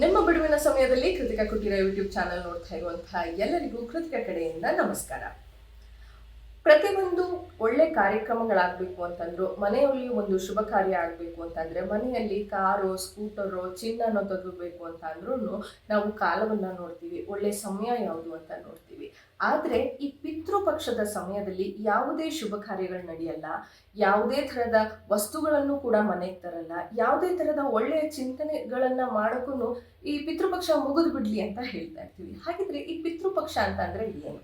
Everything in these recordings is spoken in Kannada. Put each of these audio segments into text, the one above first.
ನಿಮ್ಮ ಬಿಡುವಿನ ಸಮಯದಲ್ಲಿ ಕೃತಿಕಾ ಕುಟೀರ ಯೂಟ್ಯೂಬ್ ಚಾನೆಲ್ ನೋಡ್ತಾ ಇರುವಂತಹ ಎಲ್ಲರಿಗೂ ಕೃತಿಕಾ ಕಡೆಯಿಂದ ನಮಸ್ಕಾರ. ಪ್ರತಿಯೊಂದು ಒಳ್ಳೆ ಕಾರ್ಯಕ್ರಮಗಳಾಗಬೇಕು ಅಂತಂದ್ರು, ಮನೆಯಲ್ಲಿ ಒಂದು ಶುಭ ಕಾರ್ಯ ಆಗಬೇಕು ಅಂತಂದ್ರೆ, ಮನೆಯಲ್ಲಿ ಕಾರು, ಸ್ಕೂಟರು, ಚಿನ್ನನ ತಗೋಬೇಕು ಅಂತ ಅಂದ್ರೂ ನಾವು ಕಾಲವನ್ನ ನೋಡ್ತೀವಿ, ಒಳ್ಳೆ ಸಮಯ ಯಾವುದು ಅಂತ ನೋಡ್ತೀವಿ. ಆದ್ರೆ ಈ ಪಿತೃಪಕ್ಷದ ಸಮಯದಲ್ಲಿ ಯಾವುದೇ ಶುಭ ಕಾರ್ಯಗಳು ನಡೆಯಲ್ಲ, ಯಾವುದೇ ತರದ ವಸ್ತುಗಳನ್ನು ಕೂಡ ಮನೆಗೆ ತರಲ್ಲ, ಯಾವುದೇ ತರದ ಒಳ್ಳೆಯ ಚಿಂತನೆಗಳನ್ನ ಮಾಡೋಕ್ಕೂ ಈ ಪಿತೃಪಕ್ಷ ಮುಗಿದು ಬಿಡ್ಲಿ ಅಂತ ಹೇಳ್ತಾ ಇರ್ತೀವಿ. ಹಾಗಿದ್ರೆ ಈ ಪಿತೃಪಕ್ಷ ಅಂತ ಅಂದ್ರೆ ಏನು?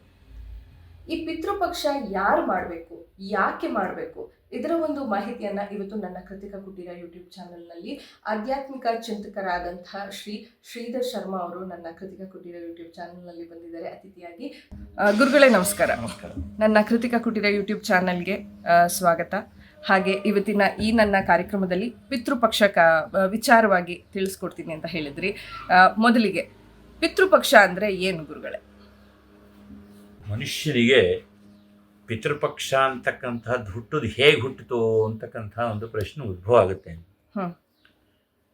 ಈ ಪಿತೃಪಕ್ಷ ಯಾರು ಮಾಡಬೇಕು, ಯಾಕೆ ಮಾಡಬೇಕು, ಇದರ ಒಂದು ಮಾಹಿತಿಯನ್ನ ಇವತ್ತು ನನ್ನ ಕೃತಿಕಾ ಕುಟೀರ ಯೂಟ್ಯೂಬ್ ಚಾನೆಲ್ನಲ್ಲಿ ಆಧ್ಯಾತ್ಮಿಕ ಚಿಂತಕರಾದಂತಹ ಶ್ರೀಧರ್ ಶರ್ಮಾ ಅವರು ನನ್ನ ಕೃತಿಕಾ ಕುಟೀರ ಯೂಟ್ಯೂಬ್ ಚಾನೆಲ್ನಲ್ಲಿ ಬಂದಿದ್ದಾರೆ ಅತಿಥಿಯಾಗಿ. ಗುರುಗಳೇ ನಮಸ್ಕಾರ. ನನ್ನ ಕೃತಿಕಾ ಕುಟೀರ ಯೂಟ್ಯೂಬ್ ಚಾನೆಲ್ಗೆ ಸ್ವಾಗತ. ಹಾಗೆ ಇವತ್ತಿನ ಈ ನನ್ನ ಕಾರ್ಯಕ್ರಮದಲ್ಲಿ ಪಿತೃಪಕ್ಷ ವಿಚಾರವಾಗಿ ತಿಳಿಸ್ಕೊಡ್ತೀನಿ ಅಂತ ಹೇಳಿದ್ರಿ. ಮೊದಲಿಗೆ ಪಿತೃಪಕ್ಷ ಅಂದರೆ ಏನು ಗುರುಗಳೇ? ಮನುಷ್ಯನಿಗೆ ಪಿತೃಪಕ್ಷ ಅಂತಕ್ಕಂಥದ್ದು ಹುಟ್ಟೋದು ಹೇಗೆ ಹುಟ್ಟಿತು ಅಂತಕ್ಕಂಥ ಒಂದು ಪ್ರಶ್ನೆ ಉದ್ಭವ ಆಗುತ್ತೆ.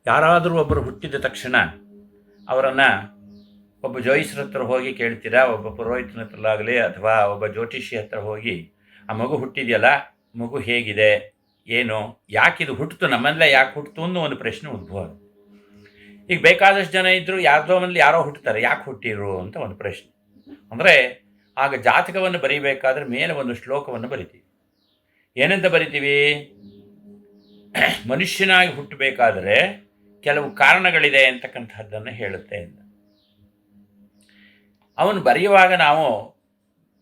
ಯಾರಾದರೂ ಒಬ್ಬರು ಹುಟ್ಟಿದ ತಕ್ಷಣ ಅವರನ್ನು ಒಬ್ಬ ಜ್ಯೋತಿಷ್ಯರ ಹತ್ರ ಹೋಗಿ ಕೇಳ್ತೀರಾ, ಒಬ್ಬ ಪುರೋಹಿತನ ಹತ್ರಲಾಗಲಿ ಅಥವಾ ಒಬ್ಬ ಜ್ಯೋತಿಷಿ ಹತ್ರ ಹೋಗಿ ಆ ಮಗು ಹುಟ್ಟಿದೆಯಲ್ಲ, ಮಗು ಹೇಗಿದೆ, ಏನು, ಯಾಕಿದು ಹುಟ್ಟಿತು, ನಮ್ಮಲ್ಲೇ ಯಾಕೆ ಹುಟ್ಟಿತು ಅನ್ನೋ ಒಂದು ಪ್ರಶ್ನೆ ಉದ್ಭವ ಆಗುತ್ತೆ. ಈಗ ಬೇಕಾದಷ್ಟು ಜನ ಇದ್ದರು, ಯಾರ್ದೋ ಮನೇಲಿ ಯಾರೋ ಹುಟ್ಟುತ್ತಾರೆ, ಯಾಕೆ ಹುಟ್ಟಿರು ಅಂತ ಒಂದು ಪ್ರಶ್ನೆ. ಅಂದರೆ ಆಗ ಜಾತಕವನ್ನು ಬರೀಬೇಕಾದ್ರೆ ಮೇಲೆ ಒಂದು ಶ್ಲೋಕವನ್ನು ಬರಿತೀವಿ. ಏನಂತ ಬರಿತೀವಿ? ಮನುಷ್ಯನಾಗಿ ಹುಟ್ಟಬೇಕಾದರೆ ಕೆಲವು ಕಾರಣಗಳಿದೆ ಅಂತಕ್ಕಂಥದ್ದನ್ನು ಹೇಳುತ್ತೆ ಅಂತ. ಅವನು ಬರೆಯುವಾಗ ನಾವು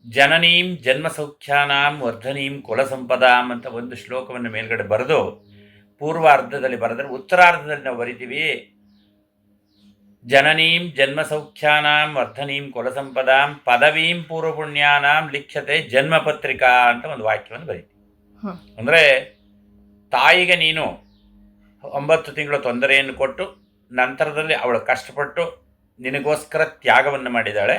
ಜನನೀಂ ಜನ್ಮ ಸೌಖ್ಯಾನಾಂ ವರ್ಧನೀಂ ಕುಲ ಸಂಪದಾಂ ಅಂತ ಒಂದು ಶ್ಲೋಕವನ್ನು ಮೇಲ್ಗಡೆ ಬರೆದು ಪೂರ್ವಾರ್ಧದಲ್ಲಿ ಬರೆದರೆ, ಉತ್ತರಾರ್ಧದಲ್ಲಿ ನಾವು ಬರಿತೀವಿ ಜನನೀಂ ಜನ್ಮ ಸೌಖ್ಯಾನಾಂ ವರ್ಧನೀಂ ಕುಲ ಸಂಪದಾಂ ಪದವೀಂ ಪೂರ್ವಪುಣ್ಯಾನಾಂ ಲಿಖ್ಯತೆ ಜನ್ಮ ಪತ್ರಿಕಾ ಅಂತ ಒಂದು ವಾಕ್ಯವನ್ನು ಬರೀತೀವಿ. ಅಂದರೆ ತಾಯಿಗೆ ನೀನು 9 ತಿಂಗಳ ತೊಂದರೆಯನ್ನು ಕೊಟ್ಟು ನಂತರದಲ್ಲಿ ಅವಳು ಕಷ್ಟಪಟ್ಟು ನಿನಗೋಸ್ಕರ ತ್ಯಾಗವನ್ನು ಮಾಡಿದ್ದಾಳೆ,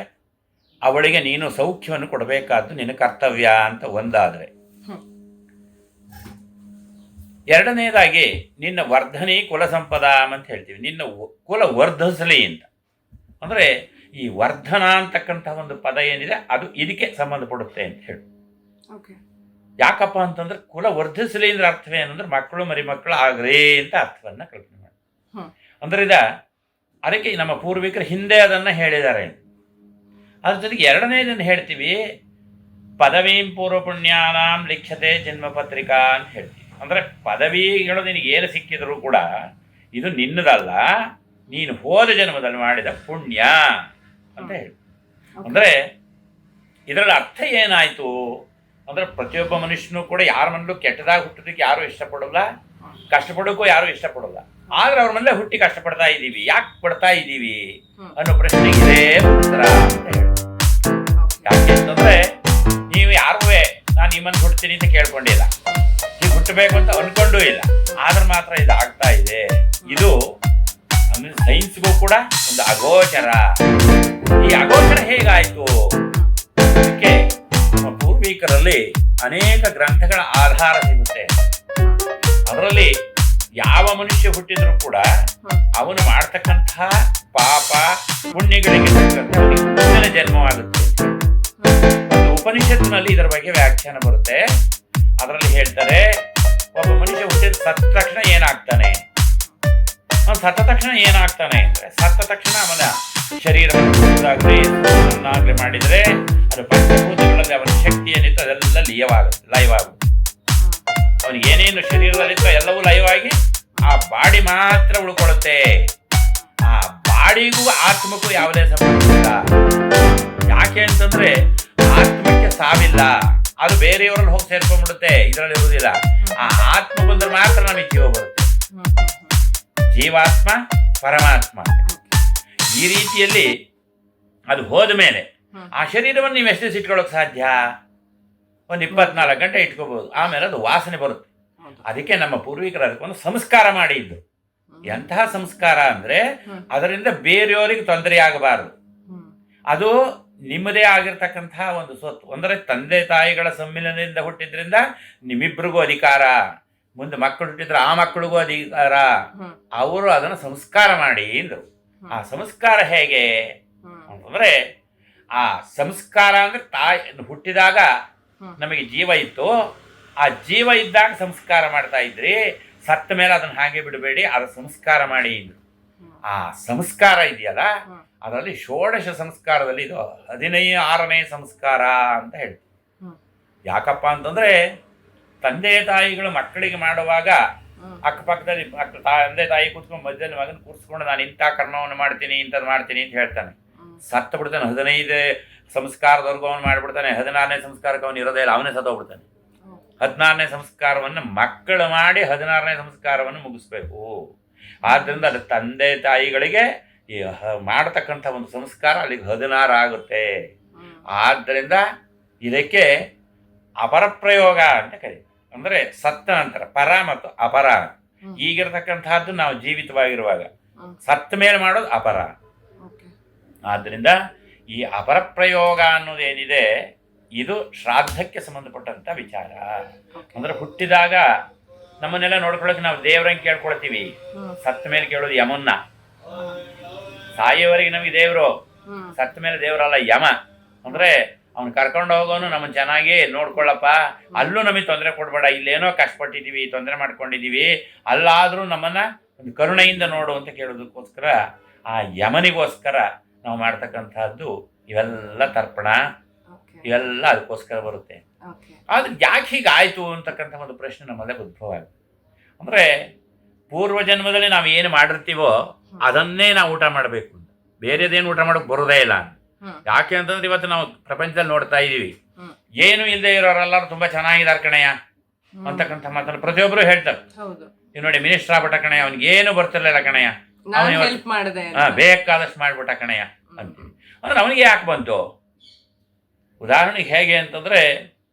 ಅವಳಿಗೆ ನೀನು ಸೌಖ್ಯವನ್ನು ಕೊಡಬೇಕಾದ್ದು ನಿನ್ನ ಕರ್ತವ್ಯ ಅಂತ ಒಂದಾದರೆ, ಎರಡನೇದಾಗಿ ನಿನ್ನ ವರ್ಧನಿ ಕುಲ ಸಂಪದಾಂ ಅಂತ ಹೇಳ್ತೀವಿ, ನಿನ್ನ ಕುಲ ವರ್ಧಿಸಲಿ ಅಂತ. ಅಂದರೆ ಈ ವರ್ಧನ ಅಂತಕ್ಕಂಥ ಒಂದು ಪದ ಏನಿದೆ ಅದು ಇದಕ್ಕೆ ಸಂಬಂಧಪಡುತ್ತೆ ಅಂತ ಹೇಳಿ. ಯಾಕಪ್ಪ ಅಂತಂದ್ರೆ ಕುಲ ವರ್ಧಿಸಲಿ ಅಂದ್ರೆ ಅರ್ಥವೇನಂದ್ರೆ ಮಕ್ಕಳು ಮರಿಮಕ್ಕಳು ಆಗ್ರಿ ಅಂತ ಅರ್ಥವನ್ನು ಕಲ್ಪನೆ ಮಾಡಿ. ಅಂದ್ರೆ ಅದಕ್ಕೆ ನಮ್ಮ ಪೂರ್ವಿಕರು ಹಿಂದೆ ಅದನ್ನು ಹೇಳಿದ್ದಾರೆ. ಅದ್ರ ಜೊತೆಗೆ ಎರಡನೇದನ್ನು ಹೇಳ್ತೀವಿ, ಪದವೀಂ ಪೂರ್ವಪುಣ್ಯಾನಾಂ ಲಿಖ್ಯತೆ ಜನ್ಮ ಪತ್ರಿಕಾ ಅಂತ ಹೇಳ್ತೀವಿ. ಅಂದರೆ ಪದವಿಗಳು ನಿನಗೆ ಏನು ಸಿಕ್ಕಿದರೂ ಕೂಡ ಇದು ನಿನ್ನದಲ್ಲ, ನೀನು ಹೋದ ಜನ್ಮದಲ್ಲಿ ಮಾಡಿದ ಪುಣ್ಯ ಅಂತ ಹೇಳಿ. ಅಂದರೆ ಇದರಲ್ಲಿ ಅರ್ಥ ಏನಾಯಿತು ಅಂದರೆ, ಪ್ರತಿಯೊಬ್ಬ ಮನುಷ್ಯನೂ ಕೂಡ ಯಾರ ಮನೇಲೂ ಕೆಟ್ಟದಾಗಿ ಹುಟ್ಟೋದಕ್ಕೆ ಯಾರೂ ಇಷ್ಟಪಡೋಲ್ಲ, ಕಷ್ಟಪಡೋಕ್ಕೂ ಯಾರೂ ಇಷ್ಟಪಡೋಲ್ಲ. ಆದರೆ ಅವ್ರ ಮನೇಲೆ ಹುಟ್ಟಿ ಕಷ್ಟಪಡ್ತಾ ಇದ್ದೀವಿ, ಯಾಕೆ ಪಡ್ತಾ ಇದ್ದೀವಿ ಅನ್ನೋ ಪ್ರಶ್ನೆಗೆ ಇದೇ ಉತ್ತರ ಅಂತ ಹೇಳಿ. ಯಾಕೆ ಅಂತಂದರೆ ನೀವು ಯಾರೂ ನಾನು ನಿಮ್ಮನ್ನು ಹುಡ್ತೀನಿ ಅಂತ ಕೇಳ್ಕೊಂಡಿಲ್ಲ, ಹುಟ್ಟಬೇಕು ಅಂತ ಅನ್ಕೊಂಡೂ ಇಲ್ಲ, ಆದ್ರೆ ಮಾತ್ರ ಇದು ಆಗ್ತಾ ಇದೆ. ಇದು ಅಂದ್ರೆ ಸೈನ್ಸ್ಗೂ ಕೂಡ ಒಂದು ಅಗೋಚರ. ಈ ಅಗೋಚರ ಹೇಗಾಯ್ತು? ಅದಕ್ಕೆ ನಮ್ಮ ಪೂರ್ವಿಕರಲ್ಲಿ ಅನೇಕ ಗ್ರಂಥಗಳ ಆಧಾರ ಸಿಗುತ್ತೆ. ಅದರಲ್ಲಿ ಯಾವ ಮನುಷ್ಯ ಹುಟ್ಟಿದ್ರು ಕೂಡ ಅವನು ಮಾಡ್ತಕ್ಕಂಥ ಪಾಪ ಪುಣ್ಯಗಳಿಗೆ ಮುಂದಿನ ಜನ್ಮವಾಗುತ್ತೆ. ಒಂದು ಉಪನಿಷತ್ತಿನಲ್ಲಿ ಇದರ ಬಗ್ಗೆ ವ್ಯಾಖ್ಯಾನ ಬರುತ್ತೆ. ಅದರಲ್ಲಿ ಹೇಳ್ತಾರೆ, ಒಬ್ಬ ಮನುಷ್ಯ ಹುಟ್ಟಿದ ಸತ್ತ ತಕ್ಷಣ ಏನಾಗ್ತಾನೆ, ಅವನು ಸತ್ತ ತಕ್ಷಣ ಏನಾಗ್ತಾನೆ ಅಂದರೆ, ಸತ್ತ ತಕ್ಷಣ ಅವನ ಶರೀರವನ್ನಾಗಲಿ ಮಾಡಿದರೆ ಅದು ಪಂಚಭೂತಗಳಲ್ಲಿ ಅವನ ಶಕ್ತಿ ಏನಿತ್ತು ಅದೆಲ್ಲ ಲಯವಾಗುತ್ತೆ. ಅವನಿಗೆ ಏನೇನು ಶರೀರದಲ್ಲಿತ್ತು ಎಲ್ಲವೂ ಲಯವಾಗಿ ಆ ಬಾಡಿ ಮಾತ್ರ ಉಳ್ಕೊಳ್ಳುತ್ತೆ. ಆ ಬಾಡಿಗೂ ಆತ್ಮಕ್ಕೂ ಯಾವುದೇ ಸಂಬಂಧ ಇಲ್ಲ. ಯಾಕೆ ಅಂತಂದ್ರೆ ಆತ್ಮಕ್ಕೆ ಸಾವಿಲ್ಲ, ಅದು ಬೇರೆಯವರಲ್ಲಿ ಹೋಗಿ ಸೇರ್ಕೊಂಡ್ಬಿಡುತ್ತೆ, ಇದರಲ್ಲಿ ಇರುವುದಿಲ್ಲ. ಆ ಆತ್ಮ ಬಂದ್ರೆ ಮಾತ್ರ ನಮಗೆ ಜೀವ ಬರುತ್ತೆ. ಜೀವಾತ್ಮ ಪರಮಾತ್ಮ ಈ ರೀತಿಯಲ್ಲಿ ಅದು ಹೋದ ಮೇಲೆ ಆ ಶರೀರವನ್ನು ನೀವು ಎಷ್ಟು ದಿವಸ ಇಟ್ಕೊಳ್ಳೋಕೆ ಸಾಧ್ಯ? ಒಂದು 24 ಗಂಟೆ ಇಟ್ಕೋಬಹುದು, ಆಮೇಲೆ ಅದು ವಾಸನೆ ಬರುತ್ತೆ. ಅದಕ್ಕೆ ನಮ್ಮ ಪೂರ್ವಿಕರು ಅದಕ್ಕೊಂದು ಸಂಸ್ಕಾರ ಮಾಡಿದ್ದು. ಎಂತಹ ಸಂಸ್ಕಾರ ಅಂದರೆ ಅದರಿಂದ ಬೇರೆಯವರಿಗೆ ತೊಂದರೆ ಆಗಬಾರದು. ಅದು ನಿಮ್ಮದೇ ಆಗಿರ್ತಕ್ಕಂತಹ ಒಂದು ಸ್ವತ್ತು. ಅಂದರೆ ತಂದೆ ತಾಯಿಗಳ ಸಮ್ಮಿಲನದಿಂದ ಹುಟ್ಟಿದ್ರಿಂದ ನಿಮ್ಮಿಬ್ಬರಿಗೂ ಅಧಿಕಾರ, ಮುಂದೆ ಮಕ್ಕಳು ಹುಟ್ಟಿದ್ರೆ ಆ ಮಕ್ಕಳಿಗೂ ಅಧಿಕಾರ. ಅವರು ಅದನ್ನು ಸಂಸ್ಕಾರ ಮಾಡಿ ಅಂದರು. ಆ ಸಂಸ್ಕಾರ ಹೇಗೆ ಅಂತಂದ್ರೆ, ಆ ಸಂಸ್ಕಾರ ಅಂದ್ರೆ ಹುಟ್ಟಿದಾಗ ನಮಗೆ ಜೀವ ಇತ್ತು, ಆ ಜೀವ ಇದ್ದಾಗ ಸಂಸ್ಕಾರ ಮಾಡ್ತಾ ಇದ್ರಿ, ಸತ್ತ ಮೇಲೆ ಅದನ್ನ ಹಾಗೆ ಬಿಡಬೇಡಿ, ಅದು ಸಂಸ್ಕಾರ ಮಾಡಿ ಇದ್ರು. ಆ ಸಂಸ್ಕಾರ ಇದೆಯಲ್ಲ, ಅದರಲ್ಲಿ ಷೋಡಶ ಸಂಸ್ಕಾರದಲ್ಲಿ ಇದು 16ನೇ ಸಂಸ್ಕಾರ ಅಂತ ಹೇಳ್ತೀವಿ. ಯಾಕಪ್ಪ ಅಂತಂದ್ರೆ, ತಂದೆ ತಾಯಿಗಳು ಮಕ್ಕಳಿಗೆ ಮಾಡುವಾಗ ಅಕ್ಕಪಕ್ಕದಲ್ಲಿ ತಂದೆ ತಾಯಿ ಕೂತ್ಕೊಂಡು ಮಧ್ಯದಲ್ಲಿ ಮಗನ ಕೂರಿಸ್ಕೊಂಡು ನಾನು ಇಂಥ ಕರ್ಮವನ್ನು ಮಾಡ್ತೀನಿ, ಇಂಥದ್ದು ಮಾಡ್ತೀನಿ ಅಂತ ಹೇಳ್ತಾನೆ. ಸತ್ತು ಬಿಡ್ತಾನೆ. 15 ಸಂಸ್ಕಾರದವರೆಗೂ ಅವನು ಮಾಡಿಬಿಡ್ತಾನೆ. 16ನೇ ಸಂಸ್ಕಾರಕ್ಕೆ ಅವನು ಇರೋದೇ ಇಲ್ಲ, ಅವನೇ ಸತ್ತೋಗ್ಬಿಡ್ತಾನೆ. 16ನೇ ಸಂಸ್ಕಾರವನ್ನು ಮಕ್ಕಳು ಮಾಡಿ 16ನೇ ಸಂಸ್ಕಾರವನ್ನು ಮುಗಿಸ್ಬೇಕು. ಆದ್ದರಿಂದ ಅದು ತಂದೆ ತಾಯಿಗಳಿಗೆ ಈ ಮಾಡತಕ್ಕಂಥ ಒಂದು ಸಂಸ್ಕಾರ ಅಲ್ಲಿಗೆ 16 ಆಗುತ್ತೆ. ಆದ್ದರಿಂದ ಇದಕ್ಕೆ ಅಪರಪ್ರಯೋಗ ಅಂತ ಕರೀತೀವಿ. ಅಂದರೆ ಸತ್ತ ನಂತರ ಪರ ಮತ್ತು ಅಪರ. ಈಗಿರತಕ್ಕಂತಹದ್ದು ನಾವು ಜೀವಿತವಾಗಿರುವಾಗ, ಸತ್ತ ಮೇಲೆ ಮಾಡೋದು ಅಪರ. ಆದ್ದರಿಂದ ಈ ಅಪರಪ್ರಯೋಗ ಅನ್ನೋದೇನಿದೆ, ಇದು ಶ್ರಾದ್ದಕ್ಕೆ ಸಂಬಂಧಪಟ್ಟಂತ ವಿಚಾರ. ಅಂದ್ರೆ ಹುಟ್ಟಿದಾಗ ನಮ್ಮನ್ನೆಲ್ಲ ನೋಡ್ಕೊಳ್ಳೋಕೆ ನಾವು ದೇವ್ರಂಗೆ ಕೇಳ್ಕೊಳ್ತೀವಿ, ಸತ್ತ ಮೇಲೆ ಕೇಳೋದು ಯಮನ್ನ. ಸಾಯೋವರೆಗೆ ನಮಗೆ ದೇವರು, ಸತ್ತ ಮೇಲೆ ದೇವರಲ್ಲ ಯಮ. ಅಂದ್ರೆ ಅವ್ನು ಕರ್ಕೊಂಡು ಹೋಗೋನು ನಮ್ಮನ್ನು ಚೆನ್ನಾಗಿ ನೋಡ್ಕೊಳ್ಳಪ್ಪ, ಅಲ್ಲೂ ನಮಗೆ ತೊಂದರೆ ಕೊಡ್ಬೇಡ, ಇಲ್ಲೇನೋ ಕಷ್ಟಪಟ್ಟಿದ್ದೀವಿ, ತೊಂದರೆ ಮಾಡ್ಕೊಂಡಿದ್ದೀವಿ, ಅಲ್ಲಾದರೂ ನಮ್ಮನ್ನ ಒಂದು ಕರುಣೆಯಿಂದ ನೋಡು ಅಂತ ಕೇಳೋದಕ್ಕೋಸ್ಕರ ಆ ಯಮನಿಗೋಸ್ಕರ ನಾವು ಮಾಡ್ತಕ್ಕಂಥದ್ದು ಇವೆಲ್ಲ ತರ್ಪಣ, ಇವೆಲ್ಲ ಅದಕ್ಕೋಸ್ಕರ ಬರುತ್ತೆ. ಆದ್ರೆ ಯಾಕೆ ಹೀಗಾಯ್ತು ಅಂತಕ್ಕಂಥ ಒಂದು ಪ್ರಶ್ನೆ ನಮ್ಮಲ್ಲೇ ಉದ್ಭವ ಆಗುತ್ತೆ. ಅಂದ್ರೆ ಪೂರ್ವ ಜನ್ಮದಲ್ಲಿ ನಾವು ಏನು ಮಾಡಿರ್ತೀವೋ ಅದನ್ನೇ ನಾವು ಊಟ ಮಾಡಬೇಕು, ಬೇರೆದೇನು ಊಟ ಮಾಡೋಕೆ ಬರೋದೇ ಇಲ್ಲ. ಯಾಕೆ ಅಂತಂದ್ರೆ ಇವತ್ತು ನಾವು ಪ್ರಪಂಚದಲ್ಲಿ ನೋಡ್ತಾ ಇದೀವಿ, ಏನು ಇಲ್ಲದೆ ಇರೋರೆಲ್ಲರೂ ತುಂಬಾ ಚೆನ್ನಾಗಿದ್ದಾರೆ ಕಣಯ್ಯ ಅಂತಕ್ಕಂಥ ಮಾತನ್ನು ಪ್ರತಿಯೊಬ್ಬರು ಹೇಳ್ತಾರೆ. ನೀವು ನೋಡಿ, ಮಿನಿಸ್ಟರ್ ಆಗ್ಬಿಟ್ಟ ಕಣಯ್ಯ, ಅವ್ನಿಗೆ ಏನು ಬರ್ತಿರ್ಲಿಲ್ಲ ಕಣಯ್ಯ, ಬೇಕಾದಷ್ಟು ಮಾಡ್ಬಿಟ್ಟ ಕಣಯ್ಯ ಅಂತೀವಿ. ಅಂದ್ರೆ ಅವನಿಗೆ ಯಾಕೆ ಬಂತು? ಉದಾಹರಣೆಗೆ ಹೇಗೆ ಅಂತಂದ್ರೆ,